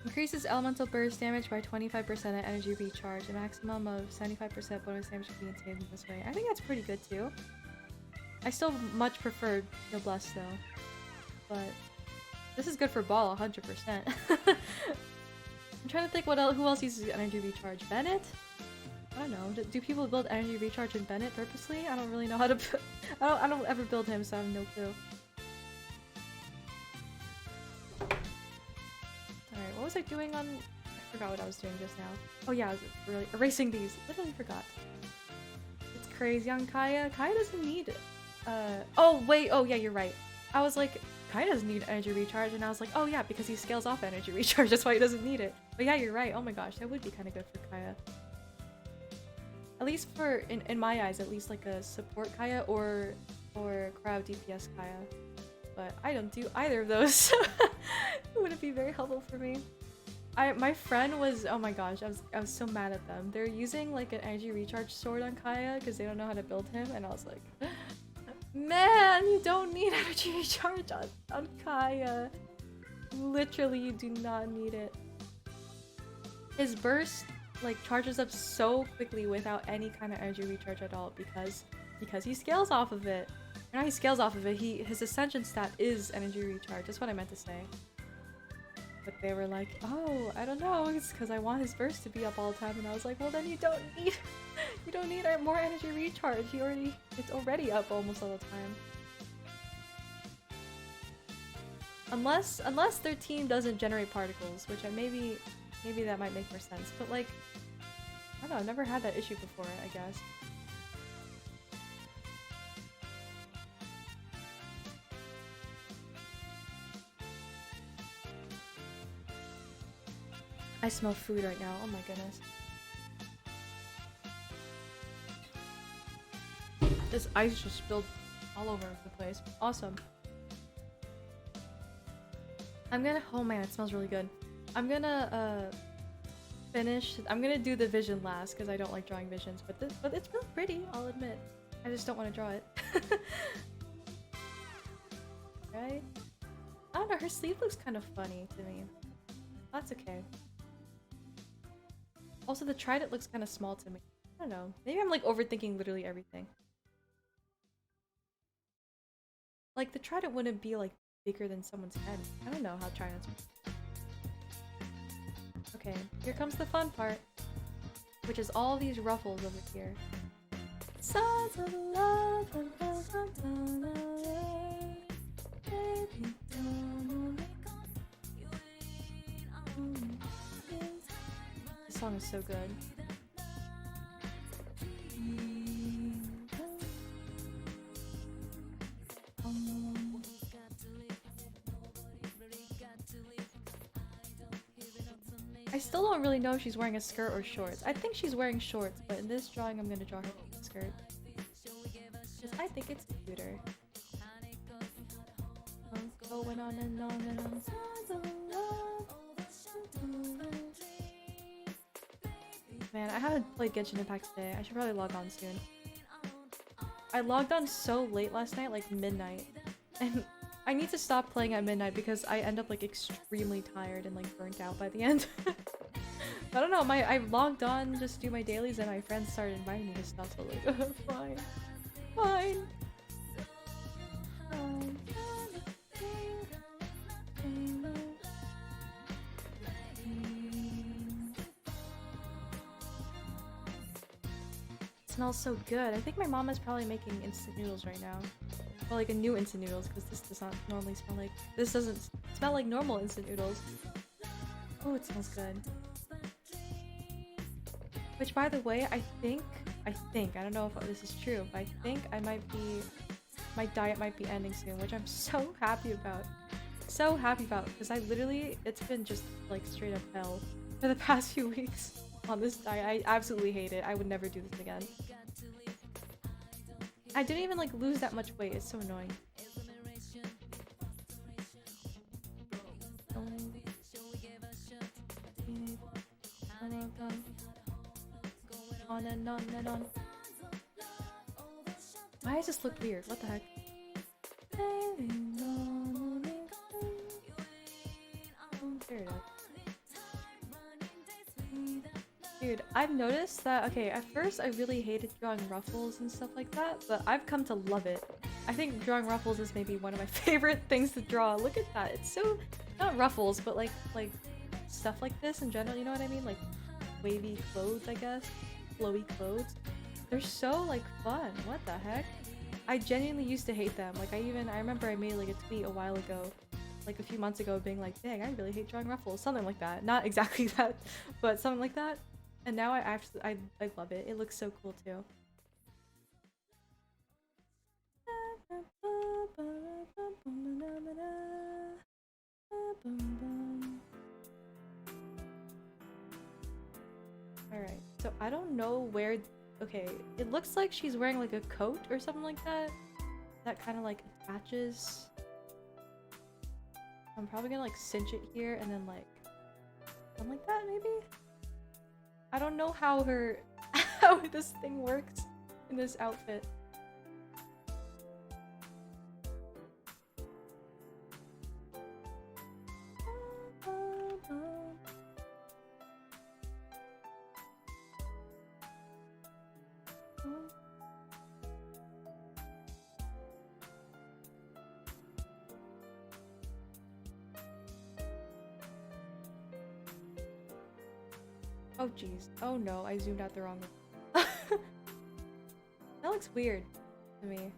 Increases elemental burst damage by 25% at energy recharge. A maximum of 75% bonus damage can be obtained this way. I think that's pretty good too. I still much prefer Noblesse though. But this is good for Ball, 100%. I'm trying to think who else uses energy recharge. Bennett? I don't know. Do people build energy recharge in Bennett purposely? I don't really know how to I don't ever build him, so I have no clue. Alright, what was I doing on... I forgot what I was doing just now. Oh yeah, I was really erasing these. Literally forgot. It's crazy on Kaya. Kaya doesn't need... Oh wait, oh yeah, you're right. I was like, Kaya doesn't need energy recharge, and I was like, oh yeah, because he scales off energy recharge, that's why he doesn't need it. But yeah, you're right. Oh my gosh, that would be kind of good for Kaya. At least for, in my eyes, at least like a support Kaya or crowd DPS Kaya. But I don't do either of those, so it wouldn't be very helpful for me. My friend was, oh my gosh, I was so mad at them. They're using like an energy recharge sword on Kaya because they don't know how to build him, and I was like, man, you don't need energy recharge on Kaya. Literally, you do not need it. His burst like charges up so quickly without any kind of energy recharge at all because he scales off of it. And now he scales off of it. His ascension stat is energy recharge. That's what I meant to say. But they were like, oh, I don't know. It's because I want his burst to be up all the time. And I was like, well, then you don't need more energy recharge. It's already up almost all the time. Unless their team doesn't generate particles, which maybe that might make more sense. But like, know, I've never had that issue before, I guess. I smell food right now, oh my goodness. This ice just spilled all over the place. Awesome. I'm gonna- oh man, it smells really good. I'm gonna I'm gonna do the vision last because I don't like drawing visions, but it's really pretty, I'll admit. I just don't want to draw it. Right? I don't know, her sleeve looks kind of funny to me. That's okay. Also, the trident looks kind of small to me. I don't know. Maybe I'm like overthinking literally everything. Like, the trident wouldn't be like bigger than someone's head. I don't know how tridents work. Okay, here comes the fun part, which is all these ruffles over here. Signs of love, baby, this song is so good. I still don't really know if she's wearing a skirt or shorts. I think she's wearing shorts, but in this drawing I'm gonna draw her in a skirt. Because I think it's cuter. Going on and on and on. Man, I haven't played Genshin Impact today. I should probably log on soon. I logged on so late last night, like midnight. And I need to stop playing at midnight because I end up like extremely tired and like burnt out by the end. I don't know, I logged on just to do my dailies and my friends started inviting me to stuff, so like, fine. Fine. It smells so good. I think my mom is probably making instant noodles right now. Well, like a new instant noodles, because this does not normally smell like- this doesn't smell like normal instant noodles. Oh, it smells good. Which, by the way, I think, I don't know if this is true, but I think I might be, my diet might be ending soon, which I'm so happy about. So happy about, because I literally, it's been just like straight up hell for the past few weeks on this diet. I absolutely hate it. I would never do this again. I didn't even like lose that much weight. It's so annoying. On and on and on. Why does this look weird? What the heck? There it is. Dude, I've noticed that, okay, at first I really hated drawing ruffles and stuff like that, but I've come to love it. I think drawing ruffles is maybe one of my favorite things to draw. Look at that. It's so, not ruffles, but like stuff like this in general, you know what I mean? Like wavy clothes, I guess. Flowy clothes. They're so like fun. What the heck? I genuinely used to hate them. Like I remember I made like a tweet a while ago, like a few months ago, being like, dang, I really hate drawing ruffles. Something like that. Not exactly that, but something like that. And now I love it. It looks so cool too. Alright, so I don't know where... Okay, it looks like she's wearing like a coat or something like that. That kind of like attaches. I'm probably gonna like cinch it here and then like... something like that maybe? I don't know how how this thing works in this outfit. Oh jeez. Oh no, I zoomed out the wrong way. That looks weird to me.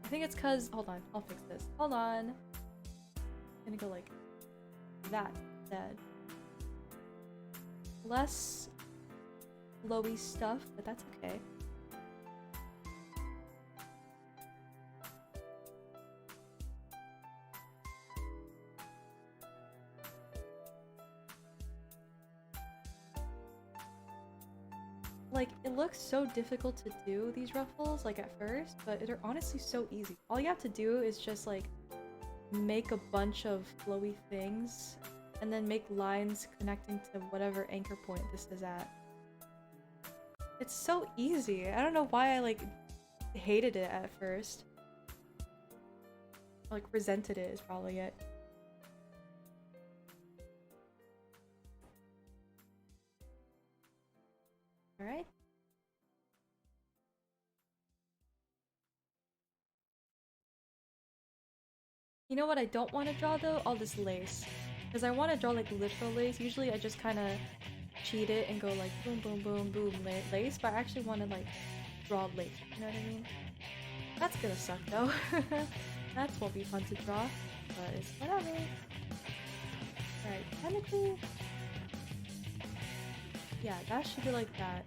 I think it's cause, hold on, I'll fix this. Hold on. I'm gonna go like that instead. less flowy stuff, but that's okay. Like, it looks so difficult to do these ruffles, like, at first, but they're honestly so easy. All you have to do is just, like, make a bunch of flowy things, and then make lines connecting to whatever anchor point this is at. It's so easy. I don't know why I, like, hated it at first. Like, resented it is probably it. Alright. You know what I don't want to draw though? All this lace. Because I want to draw like literal lace. Usually I just kind of cheat it and go like boom boom boom boom lace, but I actually want to like draw lace. You know what I mean? That's gonna suck though. That won't be fun to draw, but it's whatever. Alright, technically... yeah, that should be like that.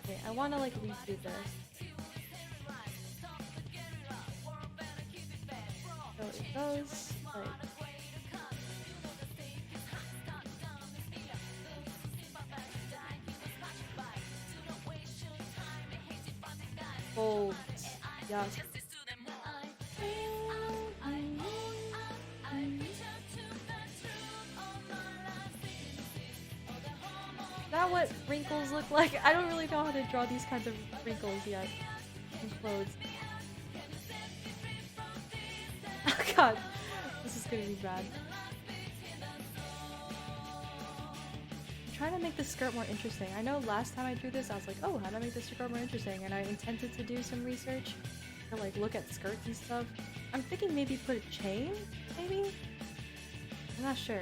Okay, I want to like redo this. So it goes like... bold. Yes. Is that what wrinkles look like? I don't really know how to draw these kinds of wrinkles yet in clothes. Oh god, this is gonna be bad. I'm trying to make the skirt more interesting. I know last time I drew this, I was like, oh, how do I make the skirt more interesting? And I intended to do some research to like look at skirts and stuff. I'm thinking maybe put a chain, maybe? I'm not sure.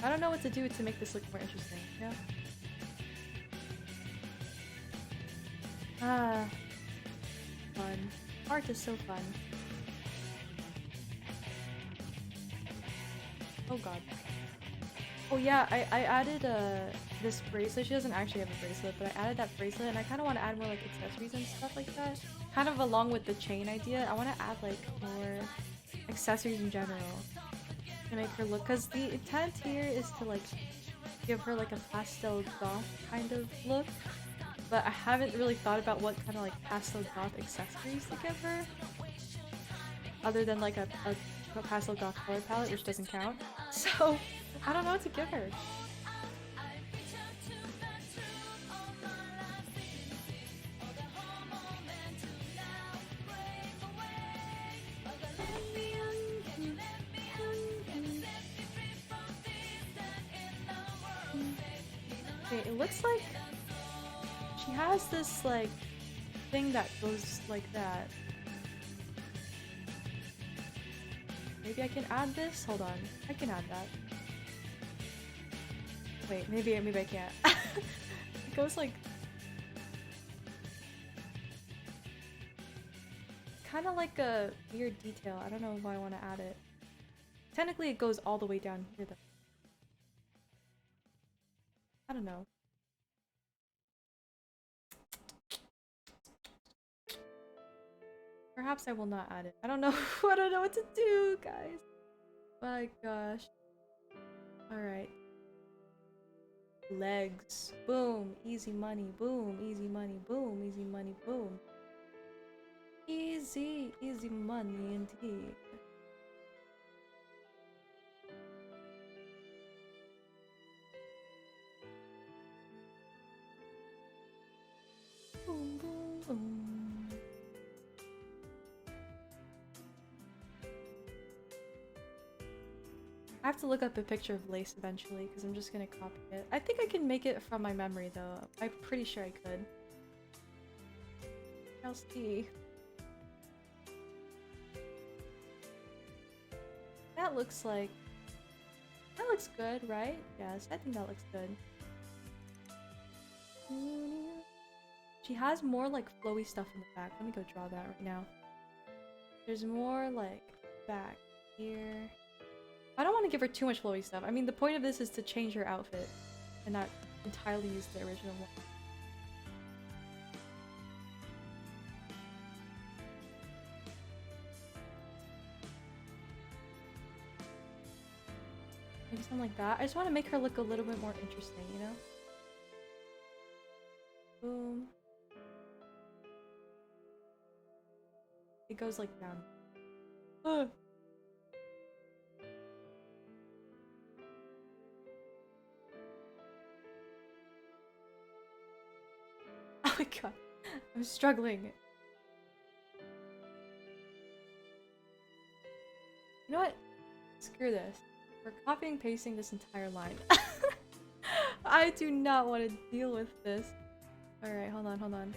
I don't know what to do to make this look more interesting, you know? Ah, fun. Art is so fun. Oh god. Oh yeah, I added this bracelet. She doesn't actually have a bracelet, but I added that bracelet and I kind of want to add more like accessories and stuff like that. Kind of along with the chain idea, I want to add like more accessories in general to make her look, because the intent here is to like give her like a pastel goth kind of look, but I haven't really thought about what kind of like pastel goth accessories to give her other than like a pastel goth color palette, which doesn't count. So I don't know what to give her. Okay, it looks like she has this like thing that goes like that. Maybe I can add this? Hold on. I can add that. Wait, maybe I can't. It goes like... kind of like a weird detail. I don't know why I want to add it. Technically it goes all the way down here though. I don't know. Perhaps I will not add it. I don't know. I don't know what to do, guys. My gosh. Alright. Legs. Boom. Easy money. Boom. Easy money. Boom. Easy money. Boom. Easy. Easy money indeed. Boom, boom, boom. I have to look up a picture of lace eventually because I'm just gonna copy it. I think I can make it from my memory though. I'm pretty sure I could. LC. That looks like... that looks good, right? Yes, I think that looks good. She has more like flowy stuff in the back. Let me go draw that right now. There's more like back here. I don't want to give her too much flowy stuff. I mean, the point of this is to change her outfit and not entirely use the original one. Maybe something like that. I just want to make her look a little bit more interesting, you know? Boom. It goes like down. Ugh. Oh my god. I'm struggling. You know what? Screw this. We're copying and pasting this entire line. I do not want to deal with this. Alright, hold on, hold on.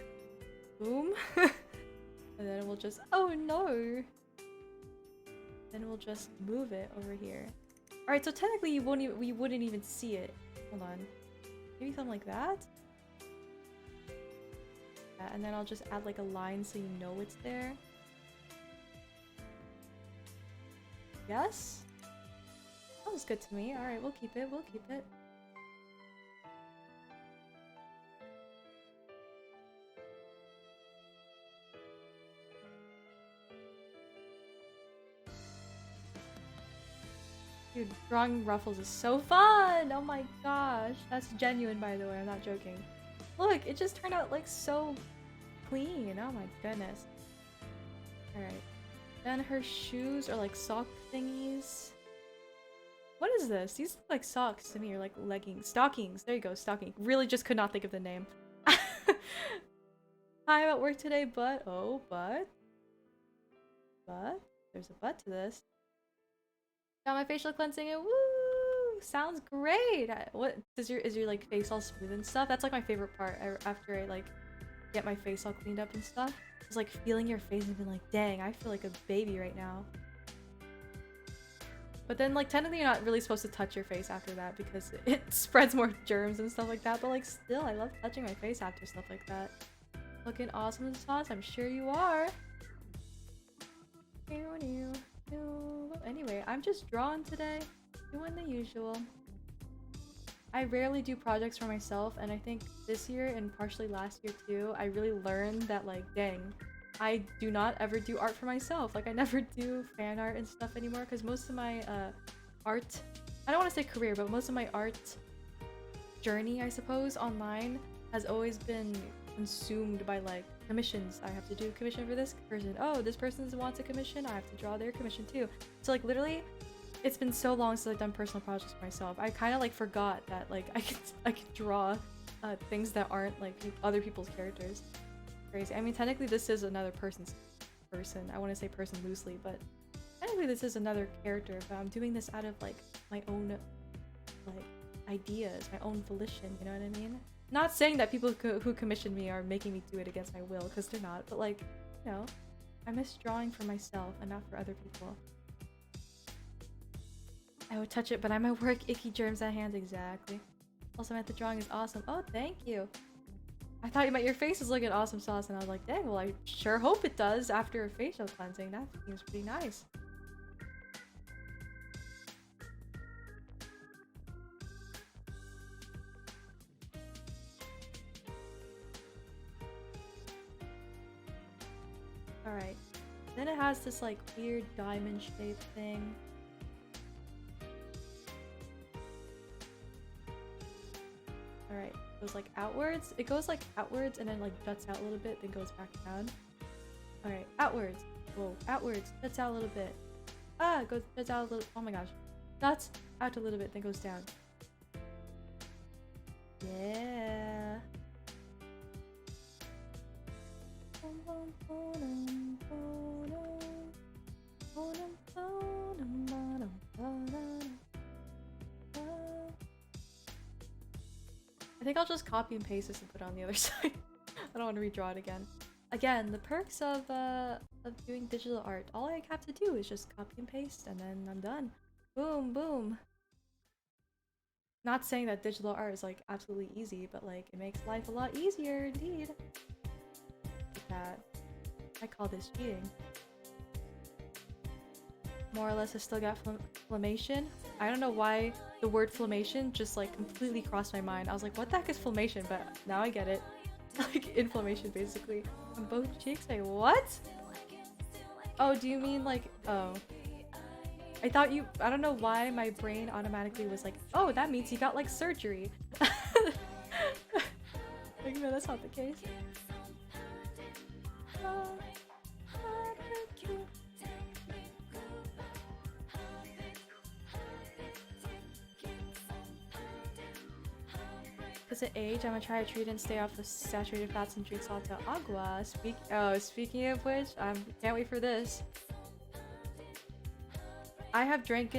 Boom. And then we'll just— oh no! Then we'll just move it over here. Alright, so technically you won't even— we wouldn't even see it. Hold on. Maybe something like that? Yeah, and then I'll just add like a line so you know it's there. Yes? That was good to me. Alright, we'll keep it, we'll keep it. Dude, drawing ruffles is so fun! Oh my gosh. That's genuine, by the way. I'm not joking. Look, it just turned out like so clean. Oh my goodness. Alright. Then her shoes are like sock thingies. What is this? These look like socks to me, or like leggings. Stockings. There you go, stocking. Really just could not think of the name. Hi, I'm at work today, but— oh, but there's a but to this. Got my facial cleansing and woo! Sounds great! What is your like face all smooth and stuff? That's like my favorite part after I like get my face all cleaned up and stuff. It's like feeling your face and being like, dang, I feel like a baby right now. But then like technically you're not really supposed to touch your face after that because it spreads more germs and stuff like that. But like still, I love touching my face after stuff like that. Looking awesome in the sauce, I'm sure you are. Anyway, I'm just drawing today, doing the usual. I rarely do projects for myself, and I think this year and partially last year too, I really learned that like, dang, I do not ever do art for myself. Like I never do fan art and stuff anymore because most of my art— I don't want to say career, but most of my art journey, I suppose, online has always been consumed by like commissions. I have to do a commission for this person. Oh, this person wants a commission. I have to draw their commission too. So like literally, it's been so long since I've done personal projects for myself. I kind of like forgot that like I could draw things that aren't like other people's characters. Crazy. I mean, technically this is another person's person. I want to say person loosely, but technically this is another character. But I'm doing this out of like my own like ideas, my own volition. You know what I mean? Not saying that people who commission me are making me do it against my will, because they're not, but like, you know, I miss drawing for myself and not for other people. I would touch it, but I'm at work. Icky germs at hands. Exactly. Also, the drawing is awesome. Oh, thank you. I thought you meant your face is looking awesome sauce, and I was like, dang, well, I sure hope it does after a facial cleansing. That seems pretty nice. Alright. Then it has this like weird diamond shaped thing. Alright. It goes like outwards. It goes like outwards and then like juts out a little bit, then goes back down. Alright. Outwards. Whoa. Outwards. Juts out a little bit. Ah! It goes— juts out a little— oh my gosh. Juts out a little bit, then goes down. Yeah. I think I'll just copy and paste this and put it on the other side. I don't want to redraw it again. Again, the perks of doing digital art. All I have to do is just copy and paste and then I'm done. Boom, boom. Not saying that digital art is like absolutely easy, but like it makes life a lot easier indeed. That I call this cheating. More or less, I still got inflammation. I don't know why the word inflammation just like completely crossed my mind. I was like, what the heck is inflammation? But now I get it. Like inflammation basically. On both cheeks? Wait, what? Oh, do you mean like, oh. I thought you, I don't know why my brain automatically was like, oh, that means you got like surgery. Like, no, that's not the case. Because at age, I'm gonna try to treat and stay off the saturated fats and drink salta agua. Speaking of which, can't wait for this. I've drunk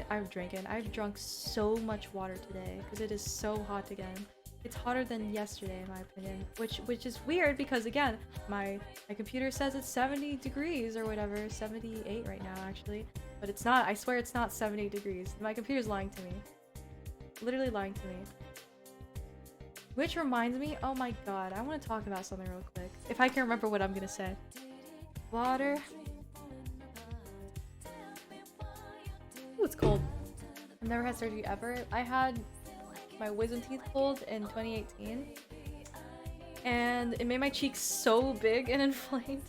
so much water today because it is so hot again. It's hotter than yesterday in my opinion, which is weird because again, my computer says it's 70 degrees or whatever, 78 right now actually, but it's not. I swear it's not 78 degrees. My computer's lying to me. Literally lying to me. Which reminds me, oh my god, I want to talk about something real quick. If I can remember what I'm gonna say. Water. Ooh, it's cold. I've never had surgery ever. I had my wisdom teeth pulled in 2018. And it made my cheeks so big and inflamed.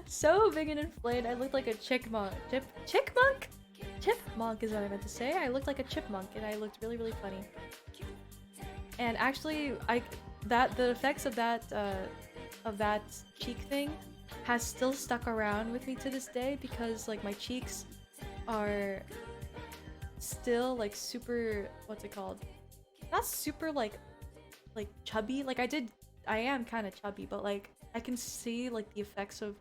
So big and inflamed. I looked like a chipmunk. Chipmunk? Chipmunk is what I meant to say. I looked like a chipmunk and I looked really, really funny. And actually, the effects of that cheek thing has still stuck around with me to this day because like my cheeks are still like super, what's it called? Not super like chubby. Like I am kind of chubby, but like I can see like the effects of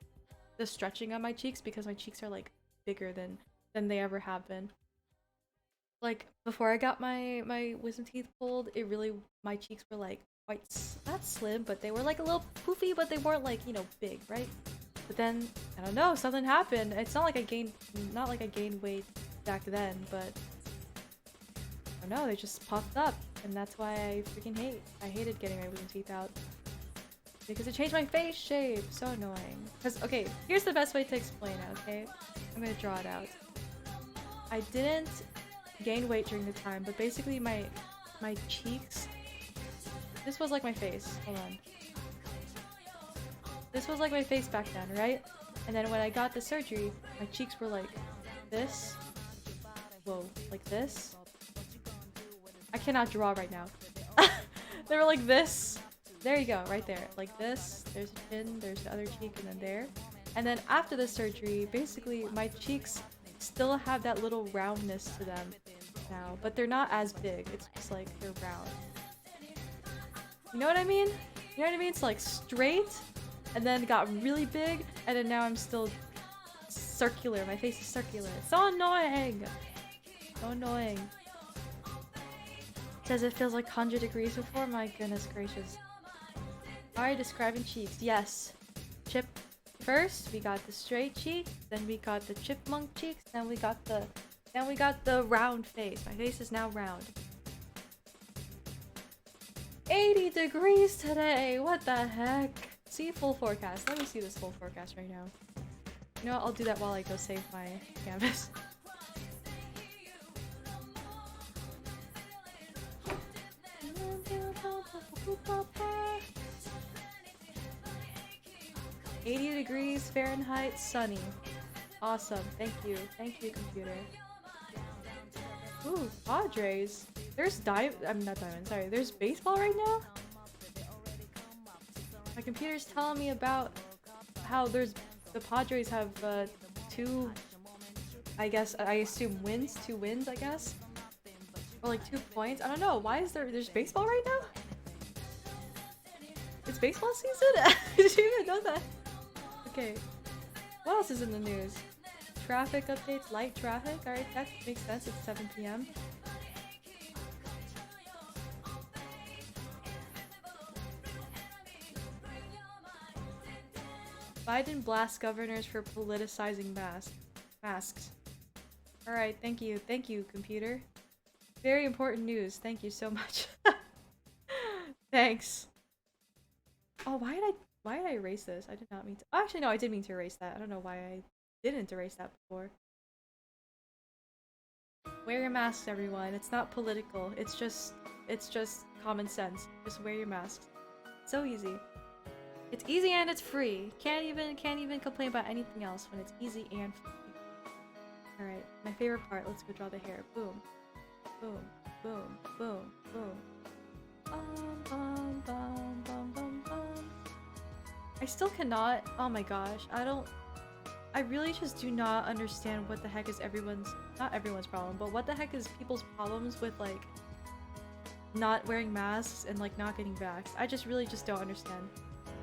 the stretching on my cheeks because my cheeks are like bigger than they ever have been. Like before I got my wisdom teeth pulled, my cheeks were like quite not slim, but they were like a little poofy, but they weren't like, you know, big, right? But then I don't know, something happened. It's not like I gained weight back then, but I don't know, they just popped up, and that's why I hated getting my wisdom teeth out because it changed my face shape. So annoying. Because okay, here's the best way to explain it. Okay, I'm gonna draw it out. I didn't gain weight during the time, but basically my cheeks, this was like my face. Hold on. This was like my face back then, right? And then when I got the surgery, my cheeks were like this. Whoa, like this. I cannot draw right now. They were like this. There you go, right there. Like this. There's a chin, there's the other cheek, and then there. And then after the surgery, basically my cheeks still have that little roundness to them now, but they're not as big. It's just like they're round. You know what I mean? You know what I mean? It's like straight, and then got really big, and then now I'm still circular. My face is circular. It's so annoying. So annoying. Says it feels like 100 degrees before. My goodness gracious. Alright, describing cheeks. Yes. First, we got the straight cheek, then we got the chipmunk cheeks, then we got the round face. My face is now round. 80 degrees today. What the heck? See full forecast. Let me see this full forecast right now. You know what? I'll do that while I go save my canvas. $80 degrees Fahrenheit, sunny. Awesome. Thank you, computer. Ooh, Padres. There's not diamond. Sorry, there's baseball right now. My computer's telling me about how the Padres have two. I assume wins. 2 wins. I guess. Or like 2 points. I don't know. Why is there's baseball right now? It's baseball season? Did you even know that? Okay. What else is in the news? Traffic updates, light traffic. Alright, that makes sense. It's 7 p.m. Biden blasts governors for politicizing masks. Alright, thank you. Thank you, computer. Very important news. Thank you so much. Thanks. Oh, why did I erase this? I did not mean to. Oh, actually, no, I did mean to erase that. I don't know why I didn't erase that before. Wear your masks, everyone. It's not political. It's just common sense. Just wear your masks. So easy. It's easy and it's free. Can't even complain about anything else when it's easy and free. All right, my favorite part. Let's go draw the hair. Boom, boom, boom, boom, boom. Bum, bum, bum, bum, bum, bum. I still cannot. Oh my gosh, I really just do not understand what the heck is not everyone's problem, but what the heck is people's problems with like not wearing masks and like not getting vaxxed. I really just don't understand.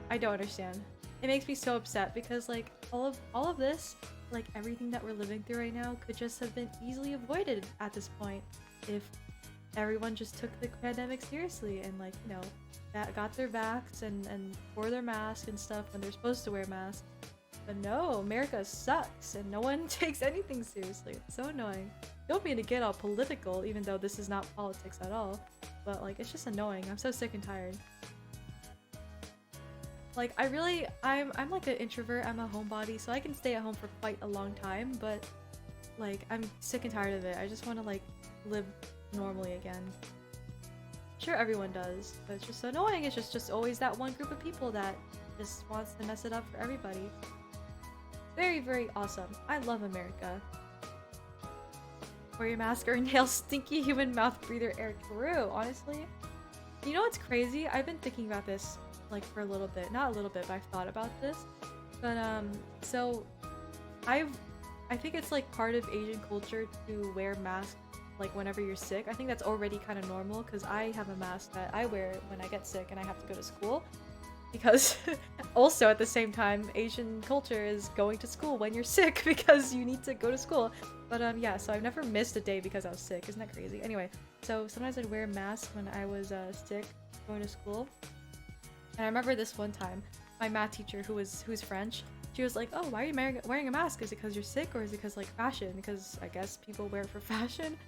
I don't understand. It makes me so upset because like all of this, like everything that we're living through right now could just have been easily avoided at this point if everyone just took the pandemic seriously and like, you know, that got their vax and wore their mask and stuff when they're supposed to wear masks. But no, America sucks and no one takes anything seriously. It's so annoying. Don't mean to get all political, even though this is not politics at all. But like, it's just annoying. I'm so sick and tired. Like, I'm like an introvert. I'm a homebody, so I can stay at home for quite a long time. But like, I'm sick and tired of it. I just want to like live normally again. Sure, everyone does, but it's just so annoying. It's just always that one group of people that just wants to mess it up for everybody. Very, very awesome. I love America. Wear your mask or inhale stinky human mouth breather air. True, honestly. You know what's crazy? I've been thinking about this like for a little bit. Not a little bit, but I've thought about this. But so I think it's like part of Asian culture to wear masks like whenever you're sick. I think that's already kind of normal because I have a mask that I wear when I get sick and I have to go to school. Because also at the same time, Asian culture is going to school when you're sick because you need to go to school. But yeah, so I've never missed a day because I was sick. Isn't that crazy? Anyway, so sometimes I'd wear a mask when I was sick going to school. And I remember this one time, my math teacher who's French, she was like, "Oh, why are you wearing a mask? Is it because you're sick or is it because like fashion? Because I guess people wear it for fashion."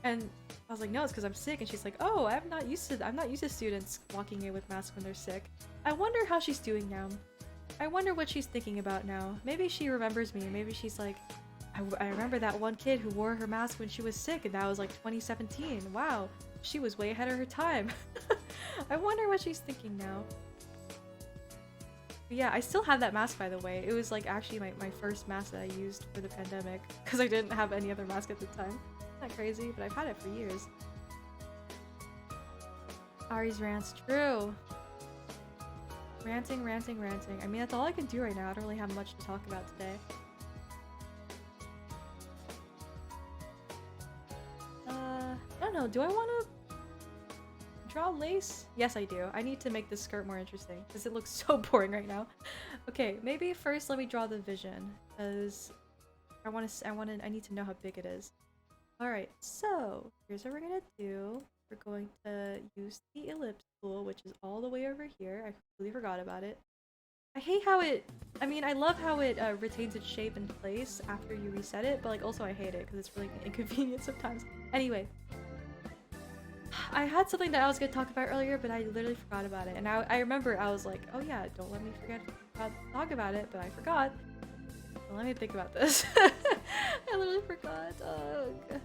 And I was like, "No, it's because I'm sick." And she's like, "Oh, I'm not used to students walking in with masks when they're sick. I wonder how she's doing now. I wonder what she's thinking about now. Maybe she remembers me. Maybe she's like, I remember that one kid who wore her mask when she was sick and that was like 2017. Wow, she was way ahead of her time." I wonder what she's thinking now. But yeah, I still have that mask, by the way. It was like actually my first mask that I used for the pandemic because I didn't have any other mask at the time. Not crazy, but I've had it for years. Ari's rants, true. Ranting. I mean, that's all I can do right now. I don't really have much to talk about today. I don't know. Do I want to draw lace? Yes, I do. I need to make this skirt more interesting because it looks so boring right now. Okay, maybe first let me draw the vision because I need to know how big it is. Alright, so here's what we're gonna do. We're going to use the ellipse tool, which is all the way over here. I completely forgot about it. I hate how I love how it retains its shape in place after you reset it, but like also I hate it because it's really inconvenient sometimes. Anyway, I had something that I was gonna talk about earlier, but I literally forgot about it. And I remember I was like, oh yeah, don't let me forget to talk about it, but I forgot. Well, let me think about this. I literally forgot. Ugh.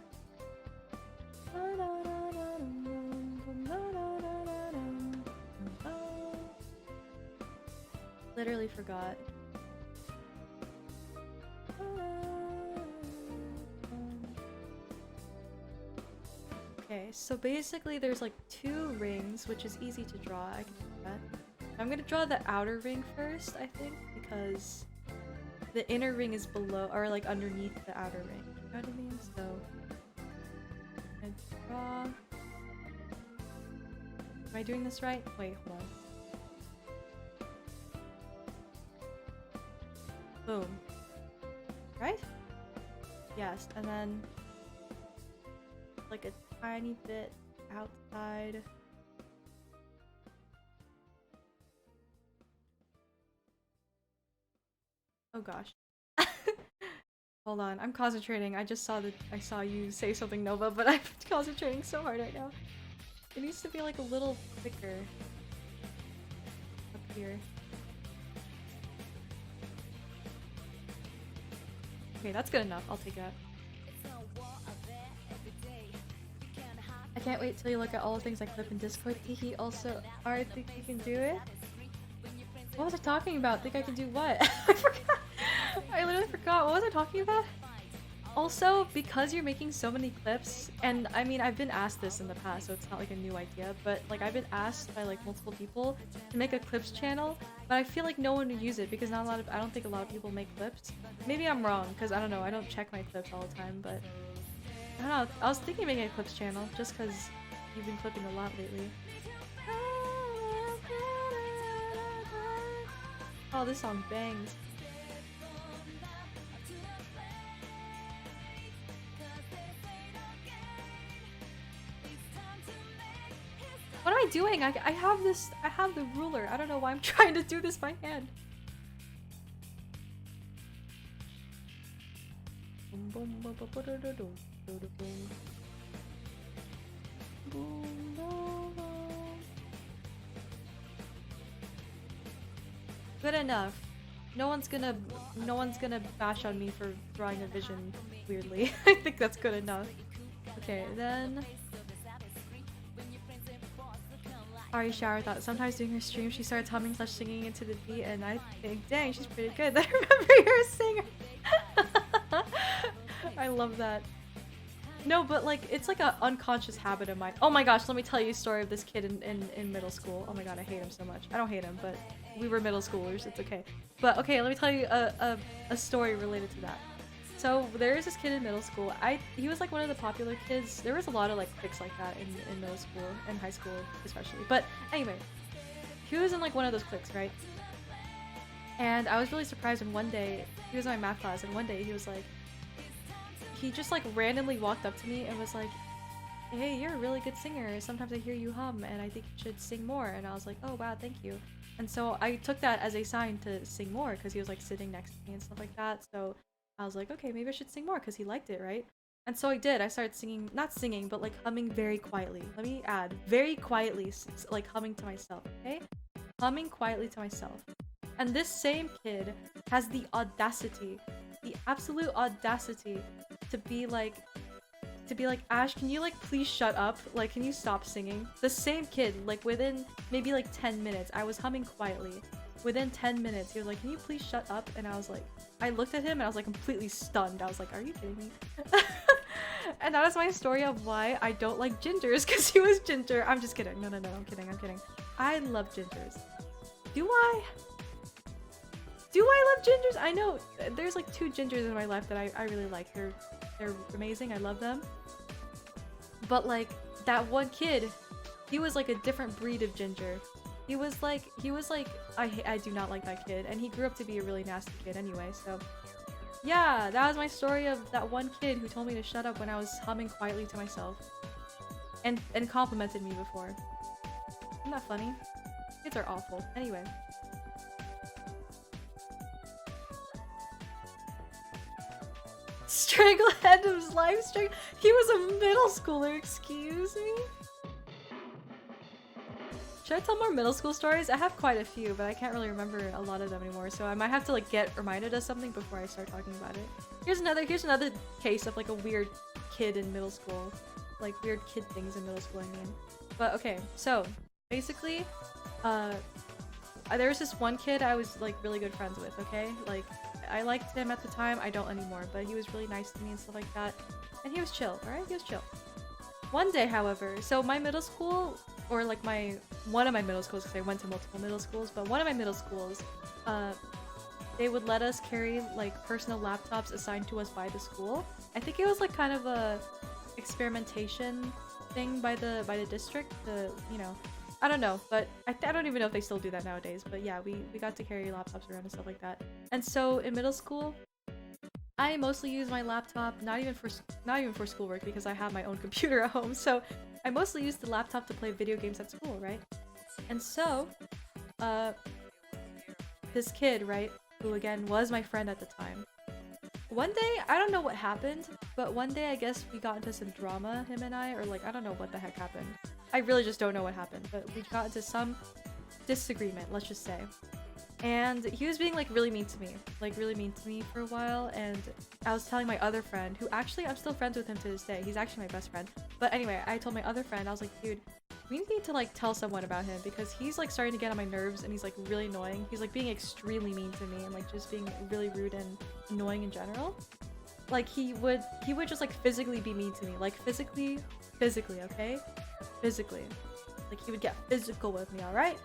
Literally forgot. Okay, so basically there's like 2 rings, which is easy to draw. I can do that. I'm gonna draw the outer ring first, I think, because the inner ring is below or like underneath the outer ring. You know what I mean? So I draw. Am I doing this right? Wait, hold on. Boom. Right? Yes, and then like a tiny bit outside. Oh gosh. Hold on, I'm concentrating. I saw you say something, Nova, but I'm concentrating so hard right now. It needs to be like a little thicker. Up here. Okay, that's good enough. I'll take that. can't wait till you look at all the things I clip in Discord. He also, I think you can do it. What was I talking about? Think I can do what? I forgot. I literally forgot. What was I talking about? Also, because you're making so many clips, and I mean, I've been asked this in the past, so it's not like a new idea, but like I've been asked by like multiple people to make a clips channel, but I feel like no one would use it because not a lot of, I don't think a lot of people make clips. Maybe I'm wrong, because I don't know, I don't check my clips all the time, but I don't know, I was thinking of making a clips channel just because you've been clipping a lot lately. Oh, this song bangs. What am I doing? I have this, I have the ruler. I don't know why I'm trying to do this by hand. Good enough. No one's gonna bash on me for drawing a vision weirdly. I think that's good enough. Okay, then Ari Shower thought sometimes during her stream she starts humming / singing into the beat, and I think, dang, she's pretty good. I remember you're a singer. I love that. No, but like it's like an unconscious habit of mine. Oh my gosh, let me tell you a story of this kid in middle school. Oh my god, I hate him so much. I don't hate him, but we were middle schoolers. It's okay. But okay, let me tell you a story related to that. So there is this kid in middle school. He was like one of the popular kids. There was a lot of like cliques like that in middle school and high school especially. But anyway, he was in like one of those cliques, right? And I was really surprised when one day he was in my math class, and one day he was like, he just like randomly walked up to me and was like, "Hey, you're a really good singer. Sometimes I hear you hum, and I think you should sing more." And I was like, "Oh wow, thank you." And so I took that as a sign to sing more because he was like sitting next to me and stuff like that. So I was like, okay, maybe I should sing more because he liked it, right? And so I did. I started singing, not singing, but like humming very quietly. Let me add, very quietly, like humming to myself, okay? Humming quietly to myself. And this same kid has the audacity, the absolute audacity to be like, Ash, can you like please shut up? Like, can you stop singing? The same kid, like within maybe like 10 minutes, I was humming quietly. Within 10 minutes, he was like, can you please shut up? And I was like, I looked at him and I was like completely stunned. I was like, are you kidding me? And that is my story of why I don't like gingers, because he was ginger. I'm just kidding. No, I'm kidding. I love gingers. Do I love gingers? I know there's like 2 gingers in my life that I really like. They're amazing. I love them. But like that one kid, he was like a different breed of ginger. He was like I do not like that kid, and he grew up to be a really nasty kid anyway. So yeah, that was my story of that one kid who told me to shut up when I was humming quietly to myself and complimented me before. Isn't that funny? Kids are awful. Anyway. Stranglehead's live stream. He was a middle schooler, excuse me? Should I tell more middle school stories? I have quite a few, but I can't really remember a lot of them anymore, so I might have to like get reminded of something before I start talking about it. Here's another case of like a weird kid in middle school. Like weird kid things in middle school, I mean. But okay, so basically, there was this one kid I was like really good friends with, okay? Like I liked him at the time, I don't anymore, but he was really nice to me and stuff like that. And he was chill, alright? He was chill. One day, however, so my middle school, or like one of my middle schools, because I went to multiple middle schools, but one of my middle schools, they would let us carry like personal laptops assigned to us by the school. I think it was like kind of a experimentation thing by the district to, you know, I don't know, but I don't even know if they still do that nowadays, but yeah, we got to carry laptops around and stuff like that. And so in middle school, I mostly use my laptop, not even for schoolwork, because I have my own computer at home. So I mostly use the laptop to play video games at school, right? And so, this kid, right, who again was my friend at the time. One day, I don't know what happened, but one day I guess we got into some drama, him and I, or like, I don't know what the heck happened. I really just don't know what happened, but we got into some disagreement, let's just say. And he was being like really mean to me, for a while. And I was telling my other friend, who actually I'm still friends with him to this day. He's actually my best friend. But anyway, I told my other friend, I was like, dude, we need to like tell someone about him because he's like starting to get on my nerves and he's like really annoying. He's like being extremely mean to me and like just being really rude and annoying in general. Like he would just like physically be mean to me, like physically, okay? Physically. Like he would get physical with me, all right?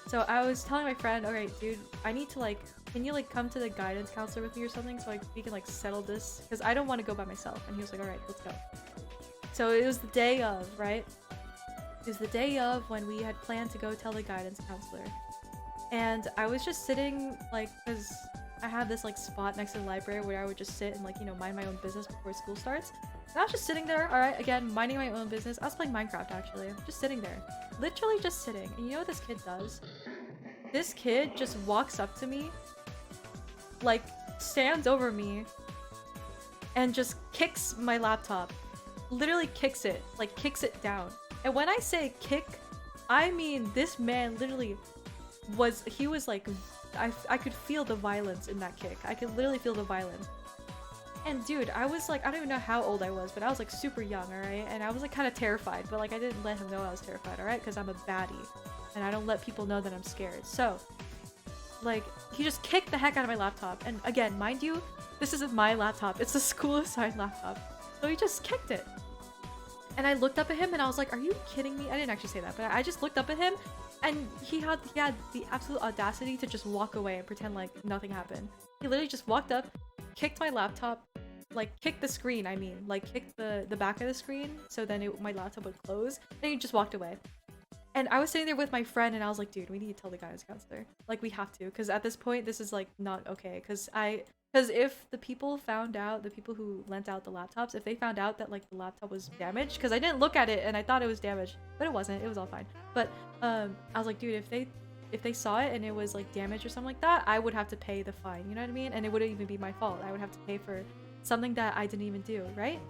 So I was telling my friend, all right, dude, I need to like, can you like come to the guidance counselor with me or something so like we can like settle this? Because I don't want to go by myself. And he was like, all right, let's go. So it was the day of, right? It was the day of when we had planned to go tell the guidance counselor. And I was just sitting like, because I have this like spot next to the library where I would just sit and like, you know, mind my own business before school starts. And I was just sitting there, alright, again, minding my own business. I was playing Minecraft actually. Just sitting there. Literally just sitting. And you know what this kid does? This kid just walks up to me, like, stands over me, and just kicks my laptop. Literally kicks it. Like, kicks it down. And when I say kick, I mean this man literally he was like, I could feel the violence in that kick. I could literally feel the violence. And dude, I was like, I don't even know how old I was, but I was like super young, alright? And I was like kind of terrified, but like I didn't let him know I was terrified, alright? Because I'm a baddie. And I don't let people know that I'm scared. So, like, he just kicked the heck out of my laptop. And again, mind you, this isn't my laptop. It's a school-assigned laptop. So he just kicked it. And I looked up at him and I was like, are you kidding me? I didn't actually say that, but I just looked up at him and he had the absolute audacity to just walk away and pretend like nothing happened. He literally just walked up, kicked my laptop, like kicked the screen, I mean, like kicked the back of the screen so then my laptop would close, and he just walked away. And I was sitting there with my friend and I was like, dude, we need to tell the guidance counselor. Like, we have to, because at this point, this is like not okay. Because if the people found out, the people who lent out the laptops, if they found out that like the laptop was damaged, because I didn't look at it and I thought it was damaged, but it wasn't, it was all fine. But I was like, dude, if they saw it and it was like damaged or something like that, I would have to pay the fine, you know what I mean? And it wouldn't even be my fault. I would have to pay for something that I didn't even do, right?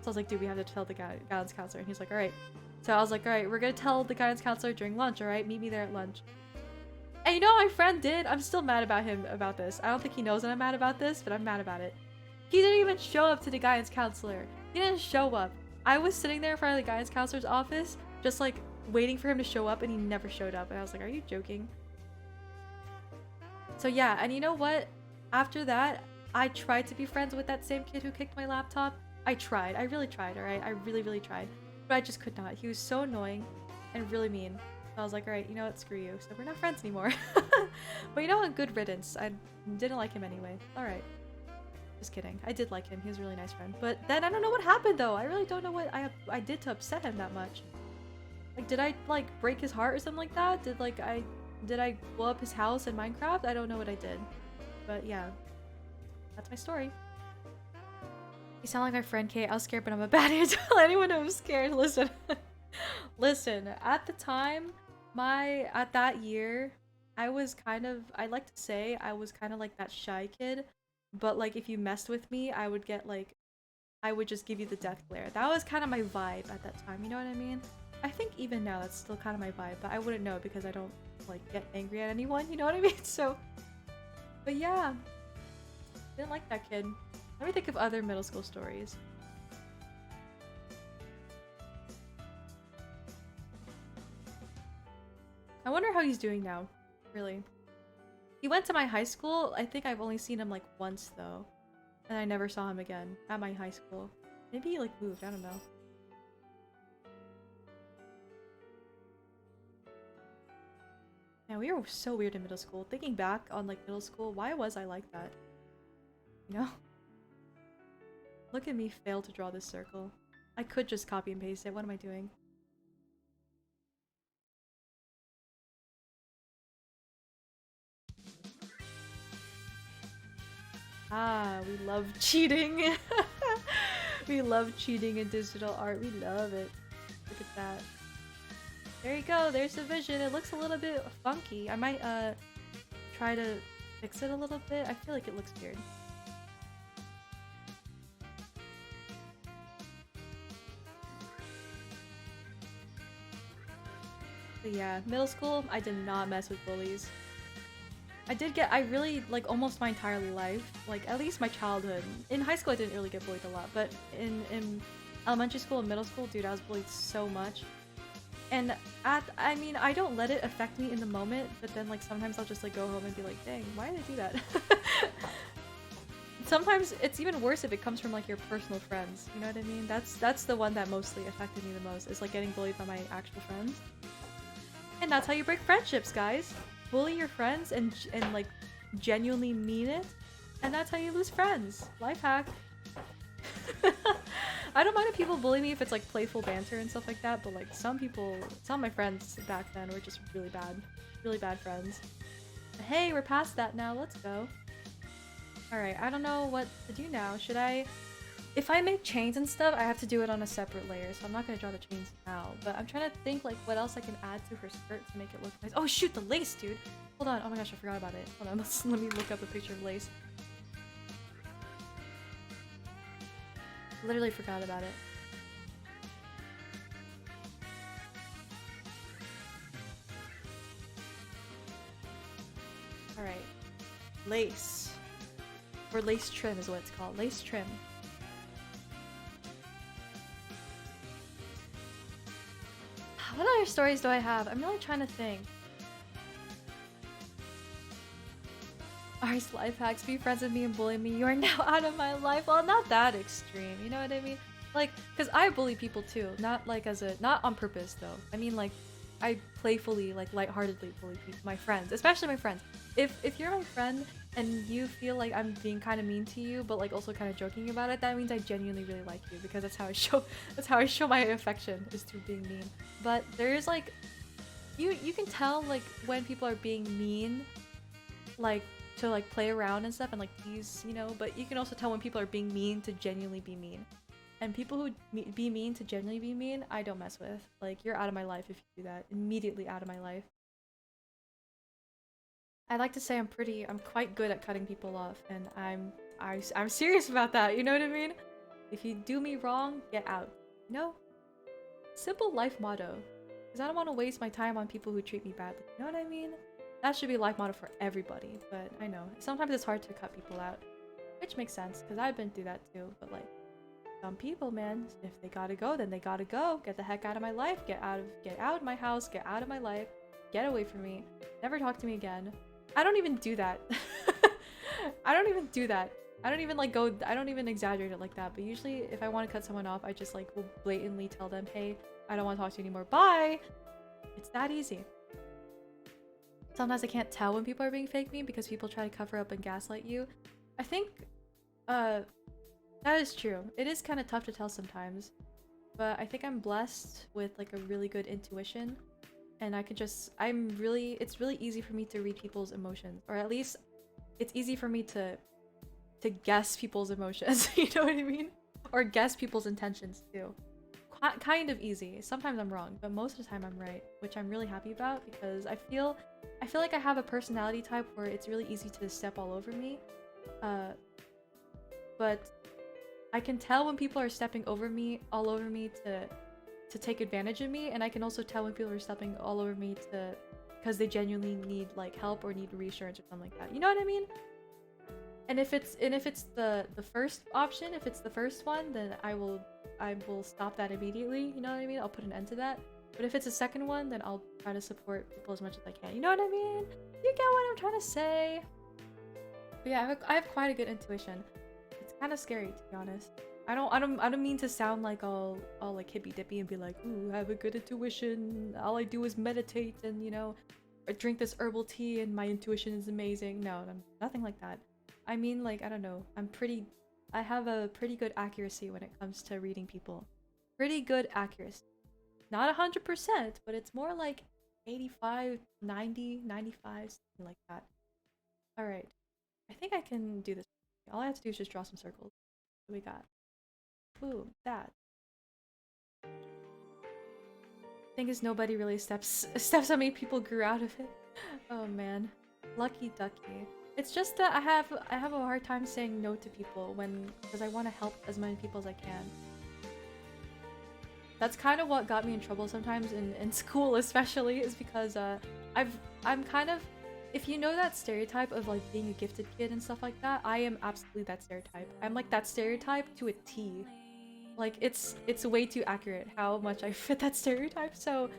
So I was like, dude, we have to tell the guidance counselor. And he's like, all right. So I was like, all right, we're gonna tell the guidance counselor during lunch, all right? Meet me there at lunch. And you know what my friend did? I'm still mad about him about this. I don't think he knows that I'm mad about this, but I'm mad about it. He didn't even show up to the guidance counselor. He didn't show up. I was sitting there in front of the guidance counselor's office, just like waiting for him to show up, and he never showed up. And I was like, are you joking? So yeah, and you know what? After that, I tried to be friends with that same kid who kicked my laptop. I tried. I really tried, alright? I really, really tried. But I just could not. He was so annoying and really mean. So I was like, alright, you know what? Screw you. So we're not friends anymore. But you know what? Good riddance. I didn't like him anyway. Alright. Just kidding. I did like him. He was a really nice friend. But then I don't know what happened though. I really don't know what I did to upset him that much. Like, did I like break his heart or something like that? Did I blow up his house in Minecraft? I don't know what I did. But yeah. That's my story. You sound like my friend Kate. I was scared, but I'm a baddie. Tell anyone who's scared. Listen. Listen, at the time, at that year, I was kind of, I like to say I was kind of like that shy kid, but like if you messed with me, I would just give you the death glare. That was kind of my vibe at that time, you know what I mean? I think even now that's still kind of my vibe, but I wouldn't know because I don't like get angry at anyone, you know what I mean? So, but yeah, didn't like that kid. Let me think of other middle school stories. I wonder how he's doing now, really. He went to my high school. I think I've only seen him like once though. And I never saw him again at my high school. Maybe he like moved, I don't know. Yeah, we were so weird in middle school. Thinking back on like middle school, why was I like that? You know? Look at me fail to draw this circle. I could just copy and paste it. What am I doing? Ah, we love cheating. We love cheating in digital art. We love it. Look at that. There you go. There's the vision. It looks a little bit funky. I might try to fix it a little bit. I feel like it looks weird. But yeah, middle school, I did not mess with bullies. I really, like, almost my entire life, like, at least my childhood. In high school, I didn't really get bullied a lot, but in elementary school and middle school, dude, I was bullied so much. And I mean, I don't let it affect me in the moment, but then, like, sometimes I'll just, like, go home and be like, dang, why did I do that? Sometimes it's even worse if it comes from, like, your personal friends, you know what I mean? That's the one that mostly affected me the most, is, like, getting bullied by my actual friends. And that's how you break friendships, guys. Bully your friends and like genuinely mean it, and that's how you lose friends. Life hack. I don't mind if people bully me if it's like playful banter and stuff like that, but like some of my friends back then were just really bad friends. But hey, we're past that now. Let's go. All right, I don't know what to do now. Should I? If I make chains and stuff, I have to do it on a separate layer, so I'm not gonna draw the chains now. But I'm trying to think like what else I can add to her skirt to make it look nice. Oh shoot, the lace, dude! Hold on, oh my gosh, I forgot about it. Hold on, let me look up a picture of lace. Literally forgot about it. Alright. Lace. Or lace trim is what it's called. Lace trim. What other stories do I have? I'm really trying to think. Arse life hacks, be friends with me and bully me. You are now out of my life. Well, not that extreme, you know what I mean? Like, because I bully people too. Not like not on purpose though. I mean like, I playfully, like lightheartedly bully people, my friends, especially my friends. If you're my friend and you feel like I'm being kind of mean to you, but like also kind of joking about it, that means I genuinely really like you, because that's how I show my affection, is through being mean. But there's like, you can tell like when people are being mean, like to like play around and stuff and like tease, you know. But you can also tell when people are being mean to genuinely be mean. And people who be mean to genuinely be mean, I don't mess with. Like, you're out of my life if you do that. Immediately out of my life. I like to say I'm quite good at cutting people off, and I'm serious about that, you know what I mean? If you do me wrong, get out. You know? Simple life motto. Because I don't want to waste my time on people who treat me badly, you know what I mean? That should be life motto for everybody, but I know. Sometimes it's hard to cut people out. Which makes sense, because I've been through that too, but like, some people, man, if they gotta go, then they gotta go. Get the heck out of my life. Get out of my house. Get out of my life. Get away from me. Never talk to me again. I don't even do that. I don't even do that. I don't even like go. I don't even exaggerate it like that. But usually, if I want to cut someone off, I just like will blatantly tell them, "Hey, I don't want to talk to you anymore. Bye." It's that easy. Sometimes I can't tell when people are being fake mean because people try to cover up and gaslight you. I think, that is true. It is kind of tough to tell sometimes, but I think I'm blessed with like a really good intuition, and it's really easy for me to read people's emotions, or at least it's easy for me to guess people's emotions, you know what I mean? Or guess people's intentions too. Kind of easy. Sometimes I'm wrong, but most of the time I'm right, which I'm really happy about, because I feel like I have a personality type where it's really easy to step all over me. But I can tell when people are stepping all over me to take advantage of me, and I can also tell when people are stepping all over me because they genuinely need like help or need reassurance or something like that. You know what I mean? And if it's the first option, if it's the first one, then I will stop that immediately. You know what I mean? I'll put an end to that. But if it's a second one, then I'll try to support people as much as I can. You know what I mean? You get what I'm trying to say? But yeah, I have quite a good intuition. It's kind of scary, to be honest. I don't mean to sound like all like hippy dippy and be like, ooh, I have a good intuition. All I do is meditate and, you know, or drink this herbal tea and my intuition is amazing. No, nothing like that. I mean, like, I don't know. I have a pretty good accuracy when it comes to reading people. Pretty good accuracy. Not 100%, but it's more like 85, 90, 95, something like that. All right. I think I can do this. All I have to do is just draw some circles. What we got? Boom, that. Thing is, nobody really steps on me. People grew out of it. Oh man, lucky ducky. It's just that I have a hard time saying no to people because I want to help as many people as I can. That's kind of what got me in trouble sometimes in school, especially, is because I'm kind of if you know that stereotype of like being a gifted kid and stuff like that, I am absolutely that stereotype. I'm like that stereotype to a T. Like it's way too accurate how much I fit that stereotype. So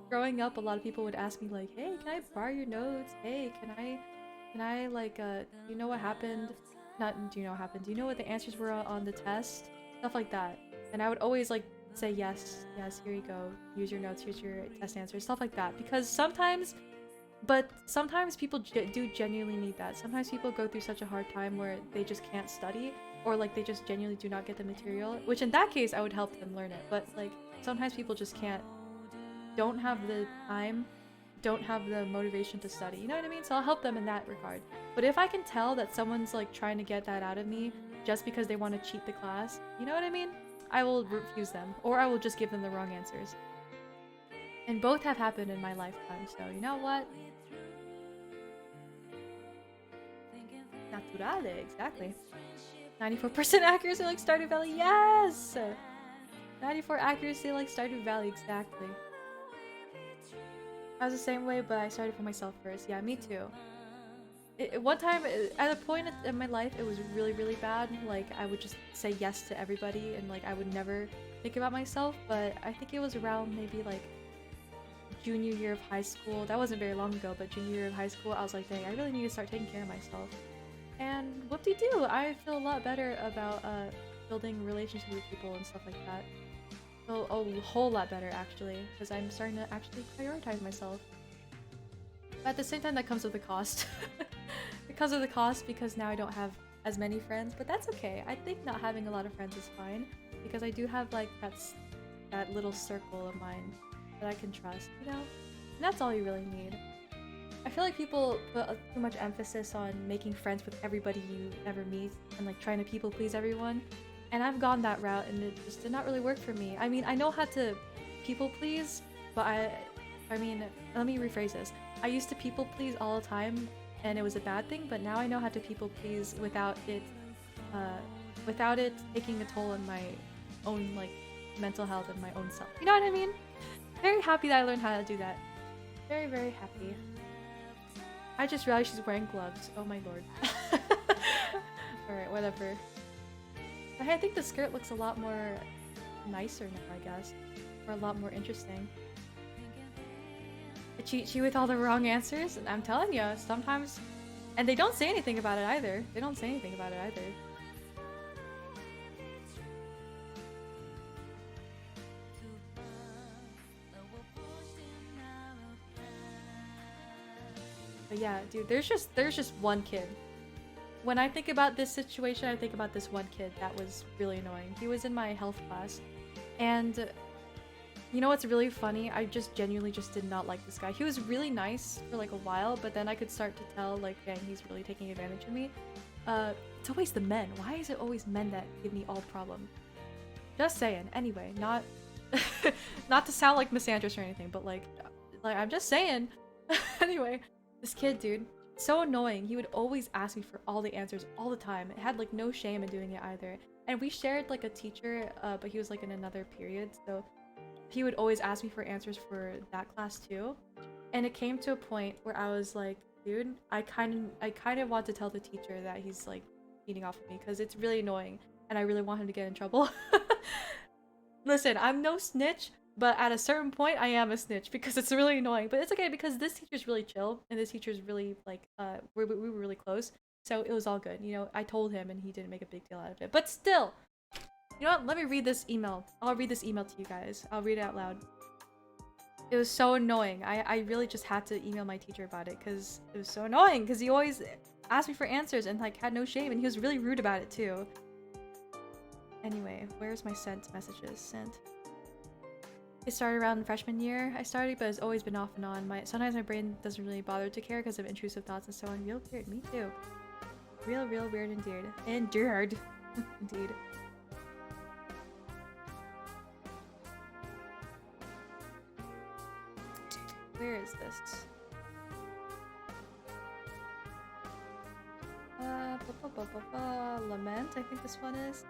growing up, a lot of people would ask me like, "Hey, can I borrow your notes? Hey, can I like do you know what happened? Not do you know what happened? Do you know what the answers were on the test? Stuff like that." And I would always like say yes, yes, here you go. Use your notes, here's your test answers, stuff like that. Because sometimes people do genuinely need that. Sometimes people go through such a hard time where they just can't study, or like they just genuinely do not get the material, which in that case I would help them learn it. But like sometimes people just don't have the time, don't have the motivation to study, you know what I mean? So I'll help them in that regard. But if I can tell that someone's like trying to get that out of me just because they want to cheat the class, you know what I mean? I will refuse them, or I will just give them the wrong answers. And both have happened in my lifetime, so you know what? Naturale, exactly. 94% accuracy like Stardew Valley, yes! 94 accuracy like Stardew Valley, exactly. I was the same way, but I started for myself first. Yeah, me too. One time, at a point in my life, it was really, really bad. Like, I would just say yes to everybody, and like, I would never think about myself. But I think it was around maybe like junior year of high school. That wasn't very long ago, but junior year of high school, I was like, dang, I really need to start taking care of myself. And whoop-de-doo, I feel a lot better about building relationships with people and stuff like that. So a whole lot better, actually, because I'm starting to actually prioritize myself. But at the same time, that comes with a cost. It comes with a cost because now I don't have as many friends, but that's okay. I think not having a lot of friends is fine, because I do have like that little circle of mine that I can trust, you know? And that's all you really need. I feel like people put too much emphasis on making friends with everybody you ever meet and like trying to people please everyone. And I've gone that route and it just did not really work for me. I mean, I know how to people please, but I mean, let me rephrase this. I used to people please all the time and it was a bad thing, but now I know how to people please without it taking a toll on my own like mental health and my own self. You know what I mean? Very happy that I learned how to do that. Very, very happy. I just realized she's wearing gloves. Oh my lord. Alright, whatever. But hey, I think the skirt looks a lot more nicer now, I guess. Or a lot more interesting. I cheat sheet with all the wrong answers, and I'm telling you, sometimes... And they don't say anything about it either. They don't say anything about it either. But yeah, dude, there's just one kid. When I think about this situation, I think about this one kid that was really annoying. He was in my health class, and you know what's really funny? I just genuinely just did not like this guy. He was really nice for like a while, but then I could start to tell like, dang, he's really taking advantage of me. It's always the men. Why is it always men that give me all problem? Just saying. Anyway, not not to sound like misandrous or anything, but like I'm just saying. Anyway. This kid, dude, so annoying. He would always ask me for all the answers all the time. It had like no shame in doing it either. And we shared like a teacher, but he was like in another period, so he would always ask me for answers for that class too. And it came to a point where I was like, dude, I kind of want to tell the teacher that he's like feeding off of me because it's really annoying and I really want him to get in trouble. Listen, I'm no snitch. But at a certain point, I am a snitch because it's really annoying. But it's okay because this teacher's really chill and this teacher's really like we were really close, so it was all good. You know, I told him and he didn't make a big deal out of it. But still, you know what? Let me read this email. I'll read this email to you guys. I'll read it out loud. It was so annoying. I really just had to email my teacher about it because it was so annoying. Because he always asked me for answers and like had no shame, and he was really rude about it too. Anyway, where's my sent messages? Sent. It started around freshman year. I started, but it's always been off and on. Sometimes my brain doesn't really bother to care because of intrusive thoughts and so on. Real weird. Me too. Real weird indeed. Indeed. Indeed. Where is this? Lament, I think this one is.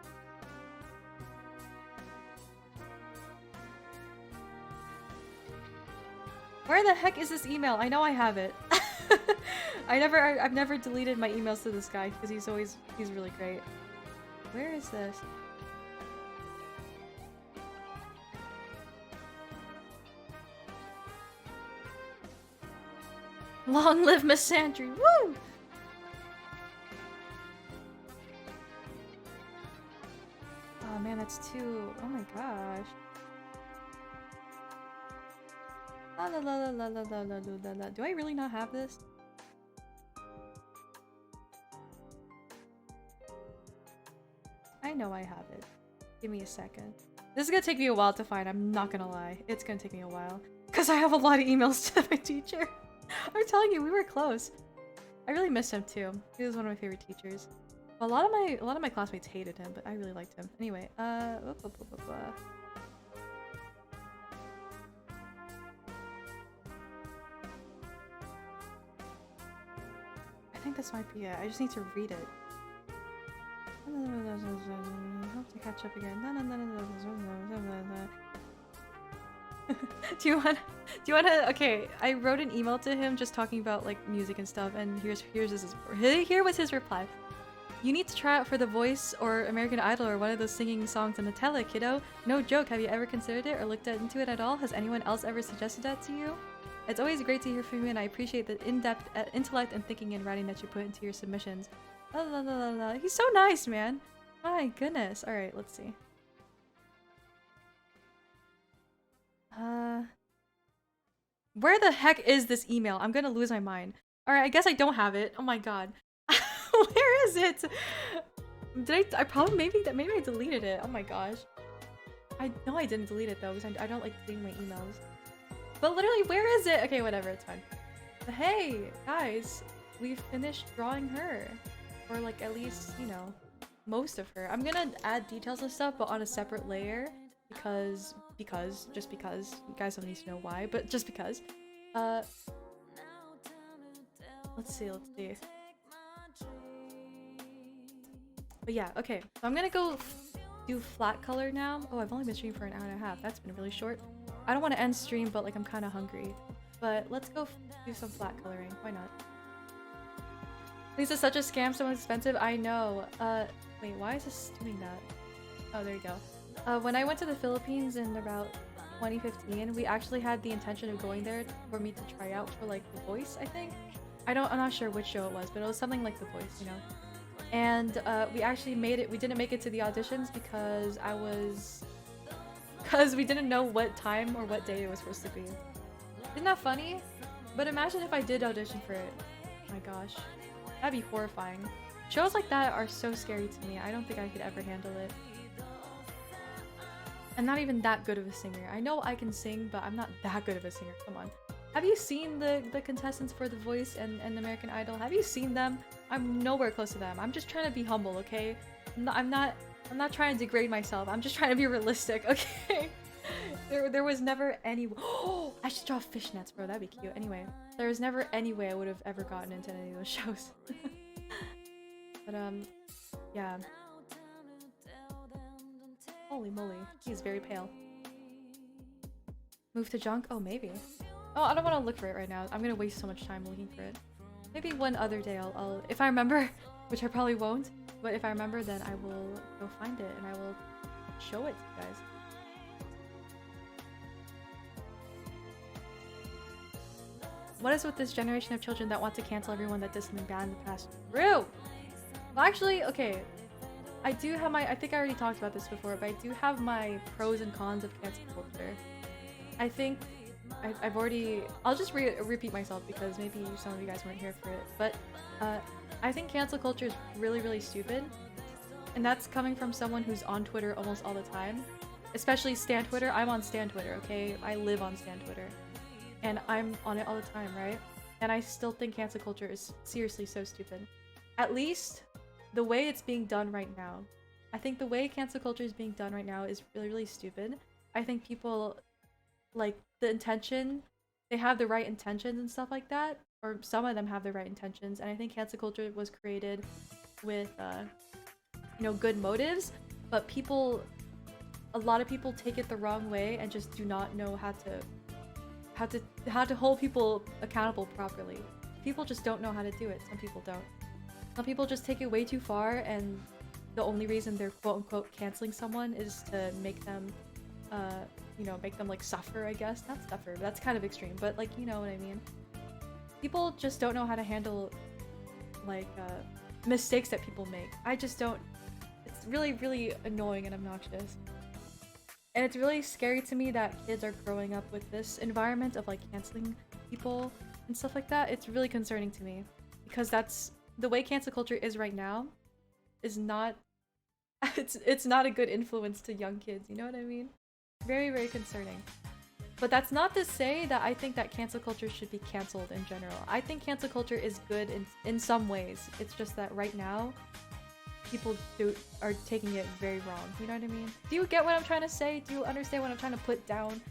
Where the heck is this email? I know I have it. I've never deleted my emails to this guy because he's really great. Where is this? Long live Miss Sandry! Woo! Oh man, that's too. Oh my gosh. La la la la la la la la la la. Do I really not have this? I know I have it. Give me a second. This is gonna take me a while to find, I'm not gonna lie. It's gonna take me a while. Because I have a lot of emails to my teacher. I'm telling you, we were close. I really missed him too. He was one of my favorite teachers. A lot of my classmates hated him, but I really liked him. Anyway, I think this might be it. I just need to read it. Hope to catch up again. Do you wanna? Okay, I wrote an email to him just talking about like music and stuff, and here was his reply. You need to try out for The Voice or American Idol or one of those singing songs on the tele, kiddo. No joke. Have you ever considered it or looked into it at all? Has anyone else ever suggested that to you? It's always great to hear from you, and I appreciate the in-depth intellect and thinking and writing that you put into your submissions. La, la, la, la, la. He's so nice, man. My goodness. All right, let's see. Where the heck is this email? I'm gonna lose my mind. All right, I guess I don't have it. Oh my god. Where is it? Did I probably maybe I deleted it. Oh my gosh. I know I didn't delete it though because I don't like deleting my emails. But literally, where is it? Okay, whatever, it's fine. But hey, guys, we've finished drawing her. Or like at least, you know, most of her. I'm gonna add details and stuff, but on a separate layer just because. You guys don't need to know why, but just because. Let's see. But yeah, okay. So I'm gonna go do flat color now. Oh, I've only been streaming for an hour and a half. That's been really short. I don't want to end stream, but like I'm kind of hungry. But let's go do some flat coloring. Why not? This is such a scam, so expensive. I know. Wait, why is this doing that? Oh, there you go. When I went to the Philippines in about 2015, we actually had the intention of going there for me to try out for like The Voice, I think. I'm not sure which show it was, but it was something like The Voice, you know. And we actually made it. We didn't make it to the auditions because we didn't know what time or what day it was supposed to be. Isn't that funny? But imagine if I did audition for it. Oh my gosh, that'd be horrifying. Shows like that are so scary to me. I don't think I could ever handle it. I'm not even that good of a singer. I know I can sing, but I'm not that good of a singer. Come on. Have you seen the contestants for The Voice and American Idol? Have you seen them? I'm nowhere close to them. I'm just trying to be humble, okay? I'm not trying to degrade myself. I'm just trying to be realistic, okay? There was never any. Oh, I should draw fishnets, bro. That'd be cute. Anyway, there was never any way I would have ever gotten into any of those shows. But yeah. Holy moly, he's very pale. Move to junk? Oh, maybe. Oh, I don't want to look for it right now. I'm gonna waste so much time looking for it. Maybe one other day I'll if I remember, which I probably won't, but if I remember, then I will go find it and I will show it to you guys. What is with this generation of children that want to cancel everyone that did something bad in the past? True! Well, actually, okay. I do have my, I think I already talked about this before, but I do have my pros and cons of cancel culture. I think I've already, I'll just repeat myself because maybe some of you guys weren't here for it, but I think cancel culture is really, really stupid. And that's coming from someone who's on Twitter almost all the time. Especially Stan Twitter. I'm on Stan Twitter, okay? I live on Stan Twitter. And I'm on it all the time, right? And I still think cancel culture is seriously so stupid. At least the way it's being done right now. I think the way cancel culture is being done right now is really, really stupid. I think people, like, the intention, they have the right intentions and stuff like that. Or some of them have the right intentions. And I think cancel culture was created with, you know, good motives. But people, a lot of people take it the wrong way and just do not know how to hold people accountable properly. People just don't know how to do it. Some people don't. Some people just take it way too far, and the only reason they're quote-unquote canceling someone is to make them, you know, make them like suffer, I guess. Not suffer, that's kind of extreme, but like, you know what I mean. People just don't know how to handle like mistakes that people make. I just don't. It's really, really annoying and obnoxious. And it's really scary to me that kids are growing up with this environment of like canceling people and stuff like that. It's really concerning to me because that's the way cancel culture is right now. Is not. It's not a good influence to young kids. You know what I mean? Very, very concerning. But that's not to say that I think that cancel culture should be canceled in general. I think cancel culture is good in some ways. It's just that right now, people are taking it very wrong. You know what I mean? Do you get what I'm trying to say? Do you understand what I'm trying to put down?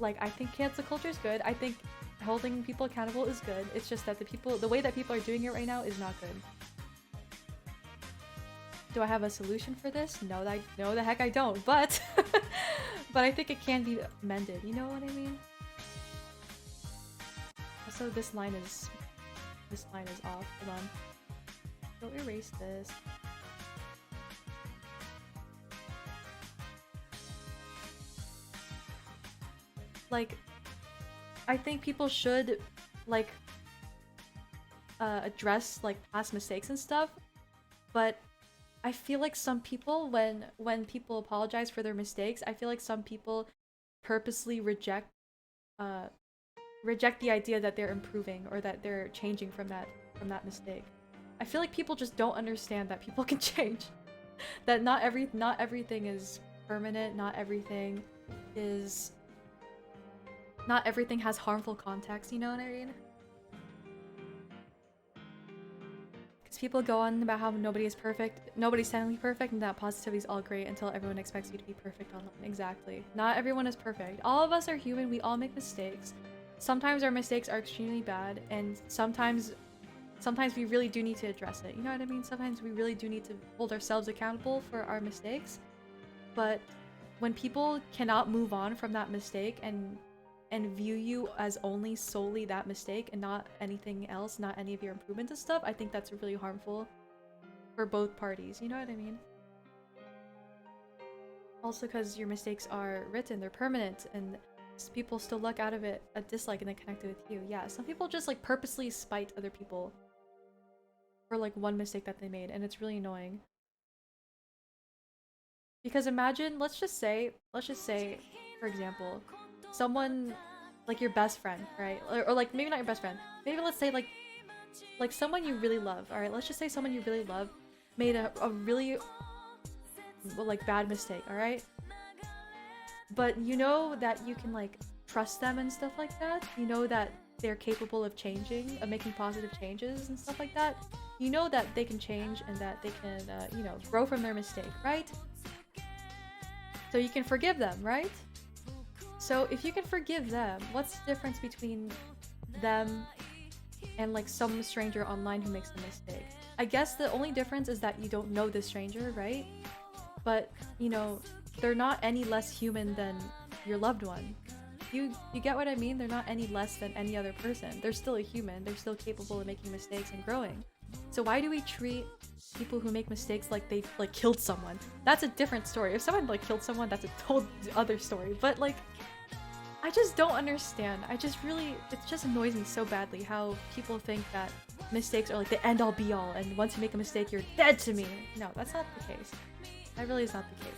Like, I think cancel culture is good. I think holding people accountable is good. It's just that the way that people are doing it right now is not good. Do I have a solution for this? No, the heck I don't. But but I think it can be mended. You know what I mean? Also, this line is off. Hold on. Go erase this. Like, I think people should like address like past mistakes and stuff, but I feel like some people, when people apologize for their mistakes, I feel like some people purposely reject the idea that they're improving or that they're changing from that mistake. I feel like people just don't understand that people can change. That not everything is permanent, not everything has harmful context, you know what I mean? People go on about how nobody is perfect, nobody's technically perfect, and that positivity is all great until everyone expects you to be perfect online. Exactly. Not everyone is perfect. All of us are human, we all make mistakes. Sometimes our mistakes are extremely bad, and sometimes we really do need to address it. You know what I mean? Sometimes we really do need to hold ourselves accountable for our mistakes. But when people cannot move on from that mistake and view you as only solely that mistake and not anything else, not any of your improvements and stuff, I think that's really harmful for both parties. You know what I mean? Also, because your mistakes are written, they're permanent, and people still look out of it a dislike and then connect it with you. Yeah, some people just like purposely spite other people for like one mistake that they made, and it's really annoying. Because imagine, let's just say, for example, someone like your best friend, right? Or like maybe not your best friend. Maybe let's say like someone you really love. All right, let's just say someone you really love made a really like bad mistake, all right? But you know that you can like trust them and stuff like that. You know that they're capable of changing, of making positive changes and stuff like that. You know that they can change and that they can, you know, grow from their mistake, right? So you can forgive them, right? So if you can forgive them, what's the difference between them and like some stranger online who makes a mistake? I guess the only difference is that you don't know this stranger, right? But, you know, they're not any less human than your loved one. You get what I mean? They're not any less than any other person. They're still a human. They're still capable of making mistakes and growing. So why do we treat people who make mistakes like they like killed someone? That's a different story. If someone like killed someone, that's a total other story. But like, I just don't understand. It just annoys me so badly how people think that mistakes are like the end all be all, and once you make a mistake, you're dead to me. No, that's not the case. That really is not the case.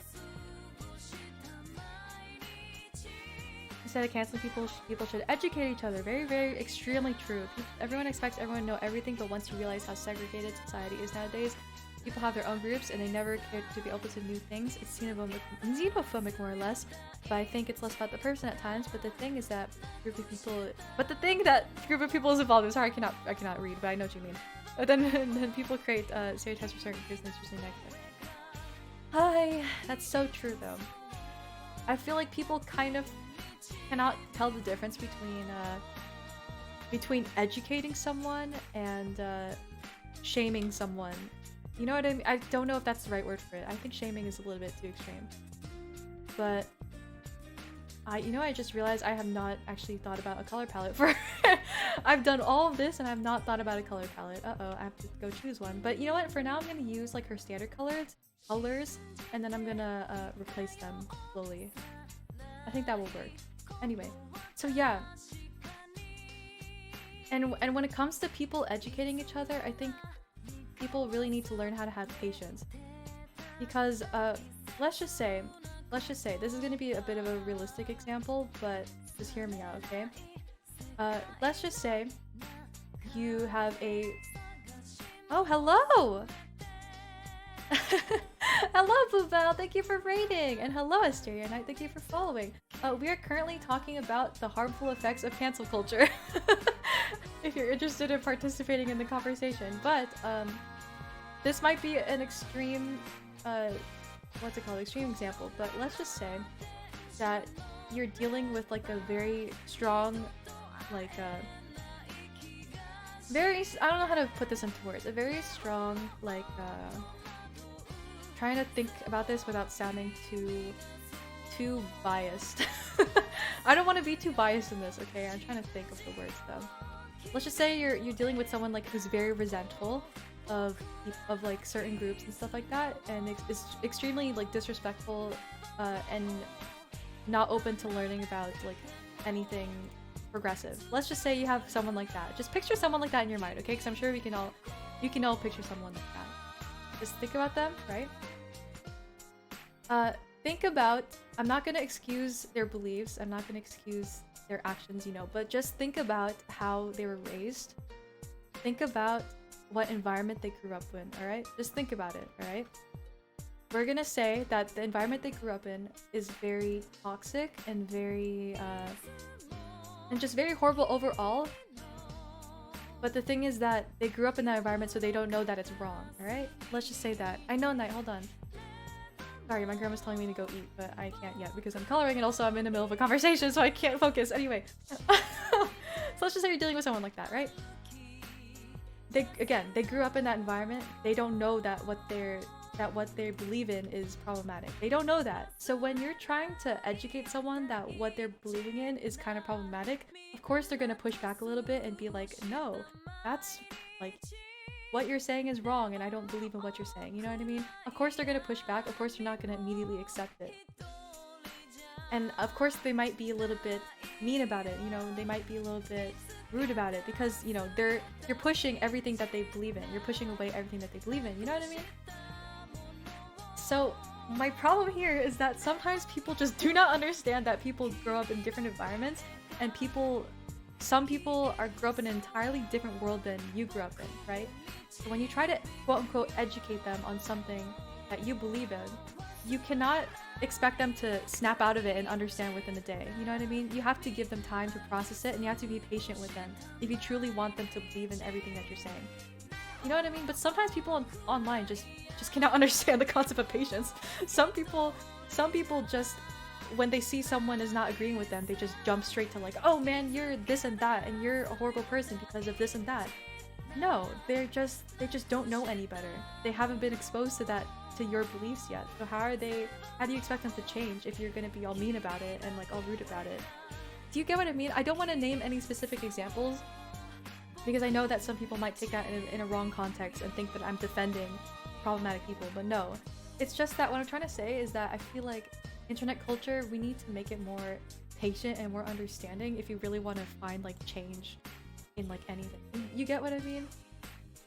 Instead of canceling people should educate each other. Very, very extremely true. Everyone expects everyone to know everything, but once you realize how segregated society is nowadays, people have their own groups and they never care to be open to new things. It's xenophobic more or less, but I think it's less about the person at times. But the thing is that group of people is involved in. Sorry, I cannot read, but I know what you mean. But then people create stereotypes for certain groups, and it's usually negative. Hi, that's so true though. I feel like people kind of cannot tell the difference between educating someone and shaming someone. You know what I mean? I don't know if that's the right word for it. I think shaming is a little bit too extreme. But You know, I just realized I have not actually thought about a color palette for. I've done all of this and I've not thought about a color palette. Uh-oh, I have to go choose one. But you know what? For now, I'm gonna use like her standard colors, and then I'm gonna replace them slowly. I think that will work. Anyway, so yeah. And when it comes to people educating each other, I think people really need to learn how to have patience. Because let's just say this is gonna be a bit of a realistic example, but just hear me out, okay? Let's just say you have a... Oh, hello! Hello, Boobell! Thank you for raiding! And hello, Asteria Knight, thank you for following. We are currently talking about the harmful effects of cancel culture. If you're interested in participating in the conversation. But, this might be an extreme, what's it called? Extreme example. But let's just say that you're dealing with like a very strong, like, I don't know how to put this into words. A very strong, like, trying to think about this without sounding too biased. I don't want to be too biased in this, okay? I'm trying to think of the words though. Let's just say you're dealing with someone like who's very resentful of like certain groups and stuff like that, and it's extremely like disrespectful and not open to learning about like anything progressive. Let's just say you have someone like that. Just picture someone like that in your mind, okay? Because I'm sure you can all picture someone like that. Just think about them, right? Think about, I'm not gonna excuse their beliefs, I'm not gonna excuse their actions, you know, but just think about how they were raised. Think about what environment they grew up in, alright? Just think about it, alright? We're gonna say that the environment they grew up in is very toxic and very, and just very horrible overall. But the thing is that they grew up in that environment, so they don't know that it's wrong, alright? Let's just say that. I know, Knight, hold on. Sorry, my grandma's telling me to go eat, but I can't yet because I'm coloring and also I'm in the middle of a conversation, so I can't focus. Anyway. So let's just say you're dealing with someone like that, right? They grew up in that environment. They don't know that what they believe in is problematic. They don't know that. So when you're trying to educate someone that what they're believing in is kind of problematic, of course they're gonna push back a little bit and be like, no, that's like, what you're saying is wrong and I don't believe in what you're saying, you know what I mean? Of course they're gonna push back, of course they're not gonna immediately accept it. And of course they might be a little bit mean about it, you know, they might be a little bit rude about it because, you know, you're pushing everything that they believe in. You're pushing away everything that they believe in, you know what I mean? So my problem here is that sometimes people just do not understand that people grow up in different environments and some people grow up in an entirely different world than you grew up in, right? So when you try to quote-unquote educate them on something that you believe in, you cannot expect them to snap out of it and understand within a day, you know what I mean? You have to give them time to process it and you have to be patient with them if you truly want them to believe in everything that you're saying. You know what I mean? But sometimes people online just cannot understand the concept of patience. Some people just, when they see someone is not agreeing with them, they just jump straight to like, oh man, you're this and that and you're a horrible person because of this and that. No, they just don't know any better. They haven't been exposed to your beliefs yet. So how do you expect them to change if you're gonna be all mean about it and like all rude about it? Do you get what I mean? I don't want to name any specific examples because I know that some people might take that in a wrong context and think that I'm defending problematic people, but no. It's just that what I'm trying to say is that I feel like internet culture, we need to make it more patient and more understanding if you really want to find like change in like anything. You get what I mean?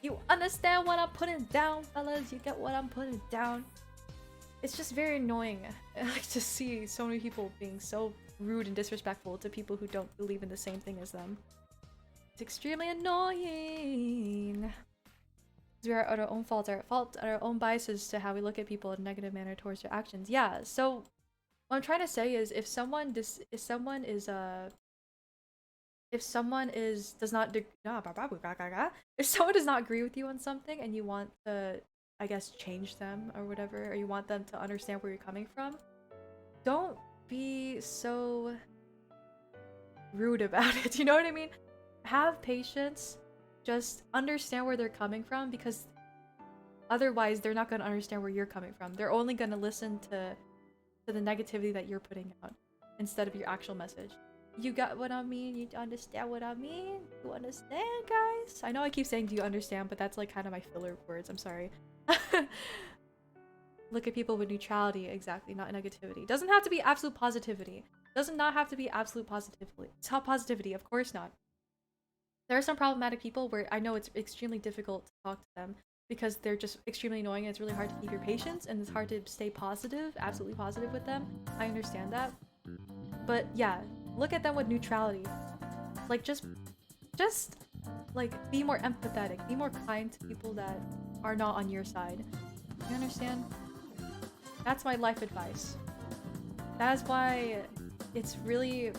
You understand what I'm putting down, fellas? You get what I'm putting down? It's just very annoying like to see so many people being so rude and disrespectful to people who don't believe in the same thing as them. It's extremely annoying. We are at our own fault, our own biases to how we look at people in a negative manner towards their actions. Yeah, so what I'm trying to say is if someone does not agree with you on something and you want to, I guess, change them or whatever, or you want them to understand where you're coming from, don't be so rude about it. You know what I mean? Have patience. Just understand where they're coming from, because otherwise they're not going to understand where you're coming from. They're only going to listen to the negativity that you're putting out. instead of your actual message. You got what I mean? You understand what I mean? You understand, guys? I know I keep saying do you understand, but that's like kind of my filler words. I'm sorry. Look at people with neutrality, exactly, not negativity. Doesn't have to be absolute positivity. Does not have to be absolute positivity, of course not. There are some problematic people where I know it's extremely difficult to talk to them because they're just extremely annoying and it's really hard to keep your patience and it's hard to stay positive, absolutely positive with them. I understand that. But yeah, look at them with neutrality. Like just like be more empathetic, be more kind to people that are not on your side. You understand? That's my life advice. That is why it's really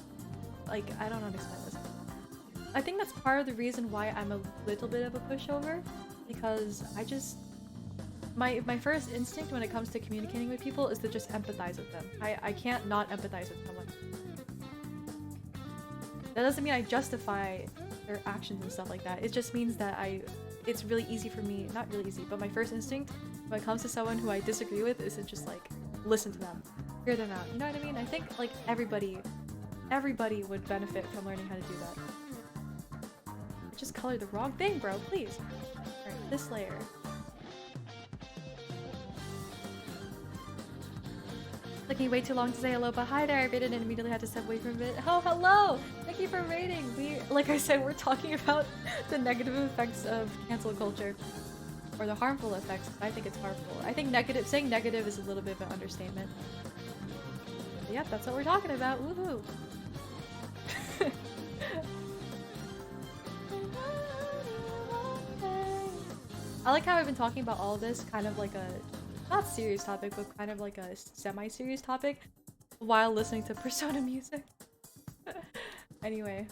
like I don't understand this. I think that's part of the reason why I'm a little bit of a pushover, because I just my first instinct when it comes to communicating with people is to just empathize with them. I can't not empathize with someone. That doesn't mean I justify their actions and stuff like that. It just means that it's really easy for me, not really easy, but my first instinct when it comes to someone who I disagree with is to just like listen to them, hear them out. You know what I mean? I think like everybody would benefit from learning how to do that. I just colored the wrong thing, bro, please. Alright, this layer. Taking way too long to say hello, but hi there, I raided and immediately had to step away from it. Oh, hello! Thank you for raiding! Like I said, we're talking about the negative effects of cancel culture. Or the harmful effects. I think it's harmful. I think saying negative is a little bit of an understatement. But yep, that's what we're talking about. Woohoo! I like how I've been talking about all of this kind of like a not serious topic, but kind of like a semi-serious topic while listening to Persona music. Anyway,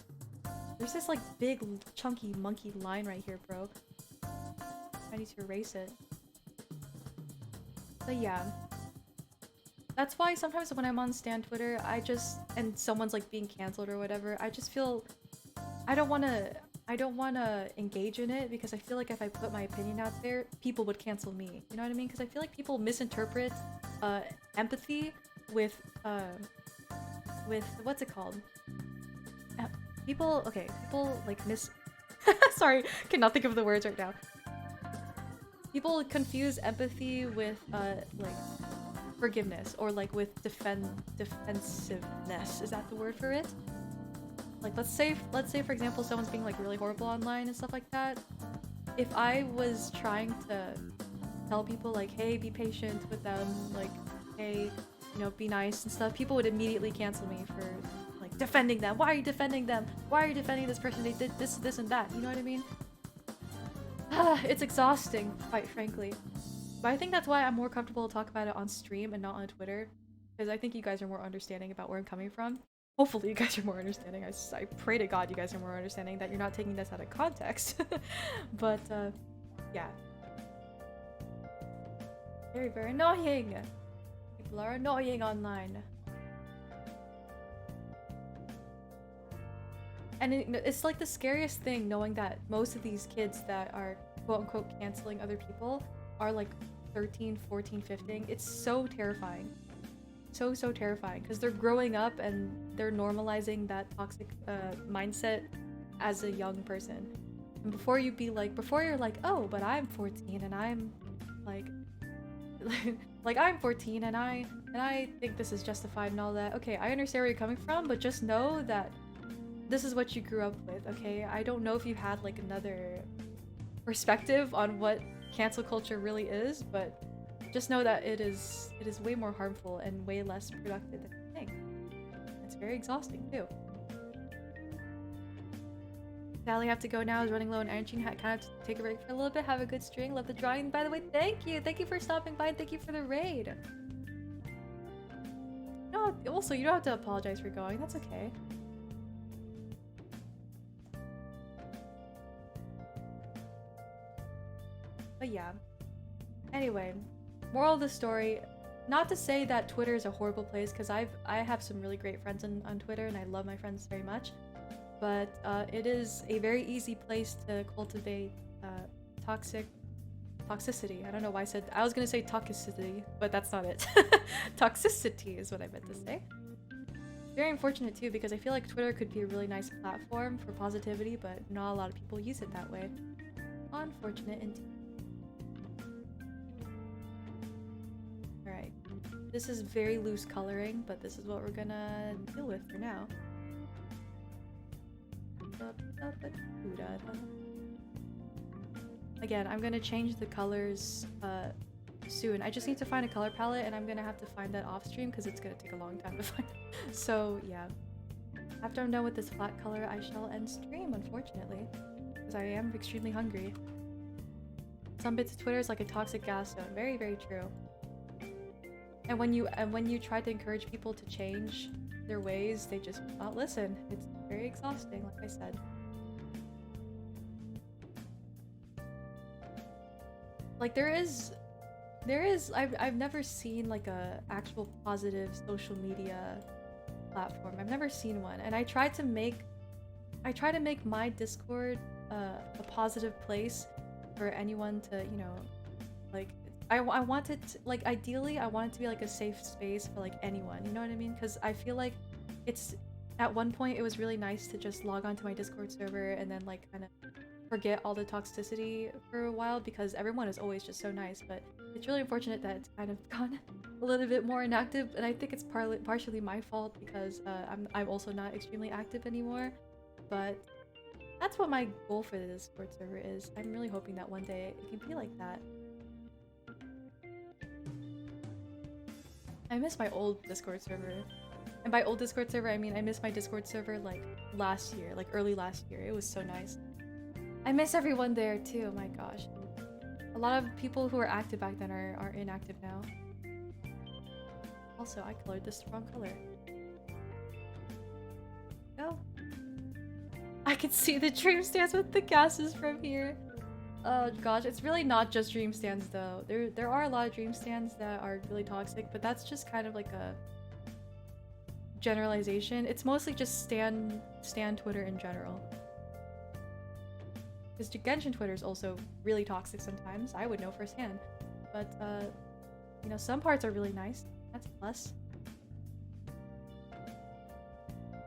there's this like big chunky monkey line right here, bro. I need to erase it. But yeah. That's why sometimes when I'm on Stan Twitter, and someone's like being cancelled or whatever, I just feel I don't wanna engage in it because I feel like if I put my opinion out there, people would cancel me. You know what I mean? Because I feel like people misinterpret empathy with what's it called? People like sorry, cannot think of the words right now. People confuse empathy with like forgiveness or like with defensiveness. Is that the word for it? Like let's say for example someone's being like really horrible online and stuff like that. If I was trying to tell people like, hey, be patient with them, like, hey, you know, be nice and stuff, people would immediately cancel me for like defending them. Why are you defending them? Why are you defending this person? They did this and that. You know what I mean? It's exhausting, quite frankly. But I think that's why I'm more comfortable to talk about it on stream and not on Twitter. Because I think you guys are more understanding about where I'm coming from. Hopefully you guys are more understanding. I pray to God you guys are more understanding, that you're not taking this out of context. But, yeah. Very, very annoying! People are annoying online. And it's like the scariest thing knowing that most of these kids that are quote-unquote canceling other people are like 13, 14, 15. It's so terrifying. So terrifying because they're growing up and they're normalizing that toxic mindset as a young person. And before you're like, oh, but I'm 14 and I'm like like I'm 14 and I think this is justified and all that. Okay, I understand where you're coming from, but just know that this is what you grew up with, okay? I don't know if you had like another perspective on what cancel culture really is, but just know that it is way more harmful and way less productive than you think. It's very exhausting too. Sally, have to go now. Is running low on energy. Kind of have to take a break for a little bit. Have a good string. Love the drawing. By the way, thank you for stopping by. And thank you for the raid. No, also you don't have to apologize for going. That's okay. But yeah. Anyway, moral of the story, not to say that Twitter is a horrible place, because I have some really great friends on Twitter and I love my friends very much, but it is a very easy place to cultivate toxicity. I don't know why I was gonna say toxicity, but that's not it. Toxicity is what I meant to say. very unfortunate too, because I feel like Twitter could be a really nice platform for positivity, but not a lot of people use it that way. Unfortunate indeed. Alright. This is very loose coloring, but this is what we're gonna deal with for now. Again, I'm gonna change the colors soon. I just need to find a color palette, and I'm gonna have to find that off stream because it's gonna take a long time to find. So yeah, after I'm done with this flat color, I shall end stream, unfortunately, because I am extremely hungry. Some bits of Twitter is like a toxic gas zone. Very, very true. And when you try to encourage people to change their ways, they just will not listen. It's very exhausting, like I said. Like I've never seen like a actual positive social media platform. I've never seen one, and I try to make my Discord a positive place for anyone to, you know, like I want it to, like, ideally I want it to be like a safe space for like anyone, you know what I mean? Because I feel like it's, at one point it was really nice to just log onto my Discord server and then like kind of forget all the toxicity for a while because everyone is always just so nice, but it's really unfortunate that it's kind of gone a little bit more inactive, and I think it's partially my fault because I'm also not extremely active anymore, but that's what my goal for the Discord server is. I'm really hoping that one day it can be like that. I miss my old Discord server. And by old Discord server, I mean I miss my Discord server like last year, like early last year. It was so nice. I miss everyone there too, oh my gosh. A lot of people who were active back then are inactive now. Also, I colored this wrong color. Go. I can see the dream stands with the gases from here. Oh gosh, it's really not just dream stands though. There are a lot of dream stands that are really toxic, but that's just kind of like a generalization. It's mostly just stan Twitter in general. Because Genshin Twitter is also really toxic sometimes. I would know firsthand. But, you know, some parts are really nice. That's a plus.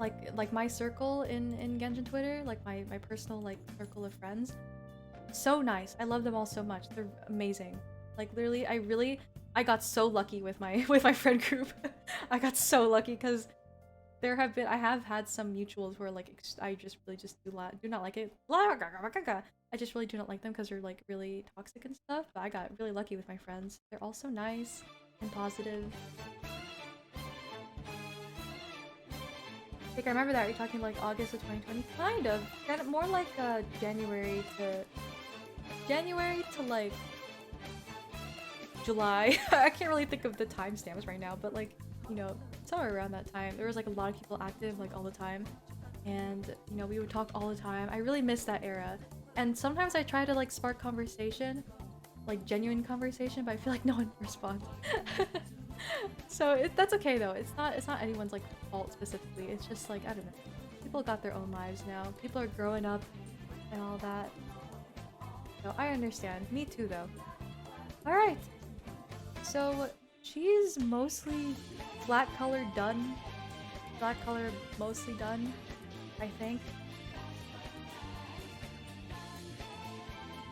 Like my circle in Genshin Twitter, like my personal like circle of friends. So nice. I love them all so much. They're amazing. Like literally, I got so lucky with my friend group. I got so lucky because I have had some mutuals where like I just really just do not like it. I just really do not like them because they're like really toxic and stuff. But I got really lucky with my friends. They're all so nice and positive. I think I remember that. Are you talking like August of 2020? Kind of. Kind of more like January to like July. I can't really think of the timestamps right now, but like, you know, somewhere around that time. There was like a lot of people active like all the time, and you know, we would talk all the time. I really miss that era, and sometimes I try to like spark conversation, like genuine conversation, but I feel like no one responds. So that's okay though. It's not anyone's like fault specifically. It's just like, I don't know, people got their own lives now. People are growing up and all that. So I understand. Me too though. All right, so she's mostly flat color done. Flat color mostly done, I think.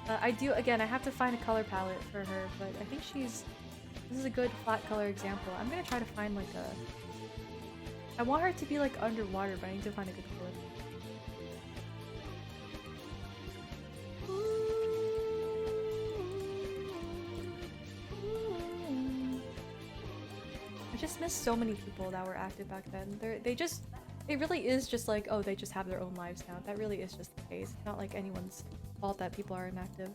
I have to find a color palette for her, but I think this is a good flat color example. I'm gonna try to find like I want her to be like underwater, but I need to find a good color. I just miss so many people that were active back then. It really is just like, oh, they just have their own lives now. That really is just the case. It's not like anyone's fault that people are inactive.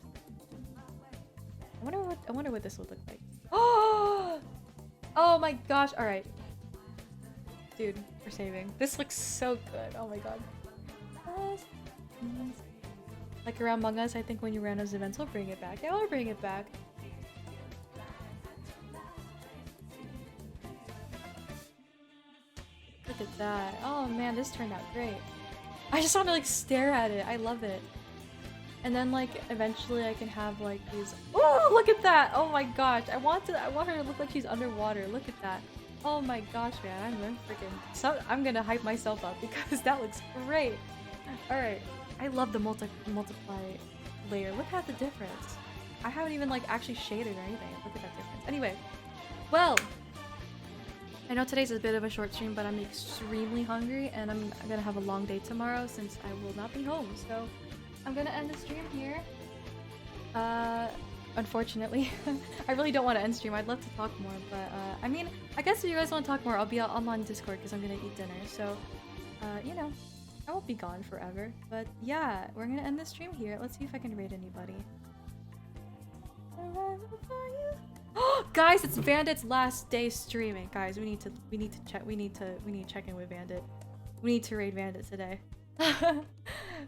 I wonder what this would look like. Oh! Oh my gosh! All right, dude, we're saving. This looks so good. Oh my god. Like around Among Us, I think when you ran those events, we'll bring it back. Yeah, we'll bring it back. Look at that. Oh man, this turned out great. I just want to like stare at it. I love it. And then like eventually I can have like these. Oh, look at that! Oh my gosh, I want her to look like she's underwater. Look at that. Oh my gosh, man, I'm gonna hype myself up because that looks great. All right, I love the multiply layer. Look at the difference. I haven't even like actually shaded or anything. Look at that difference. Anyway, well, I know today's a bit of a short stream, but I'm extremely hungry and I'm gonna have a long day tomorrow since I will not be home. So I'm gonna end the stream here. Unfortunately, I really don't want to end stream. I'd love to talk more, but I mean, I guess if you guys want to talk more, I'm on Discord because I'm gonna eat dinner. So, you know, I won't be gone forever. But yeah, we're gonna end the stream here. Let's see if I can raid anybody. Guys, it's Bandit's last day streaming. Guys, we need to check in with Bandit. We need to raid Bandit today.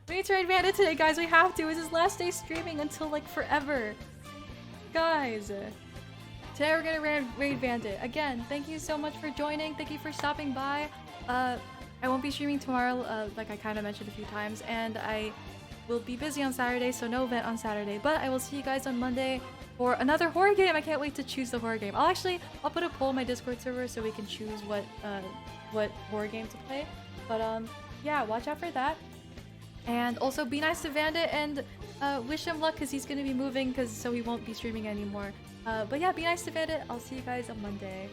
We need to raid Bandit today, guys. We have to. It's his last day streaming until like forever. Guys, today we're gonna raid Bandit. Again, thank you so much for joining. Thank you for stopping by. I won't be streaming tomorrow, like I kind of mentioned a few times, and I will be busy on Saturday, so no event on Saturday. But I will see you guys on Monday for another horror game. I can't wait to choose the horror game. I'll put a poll in my Discord server so we can choose what horror game to play. But yeah, watch out for that. And also be nice to Bandit and wish him luck because he's gonna be moving so he won't be streaming anymore. But yeah, be nice to Bandit. I'll see you guys on Monday.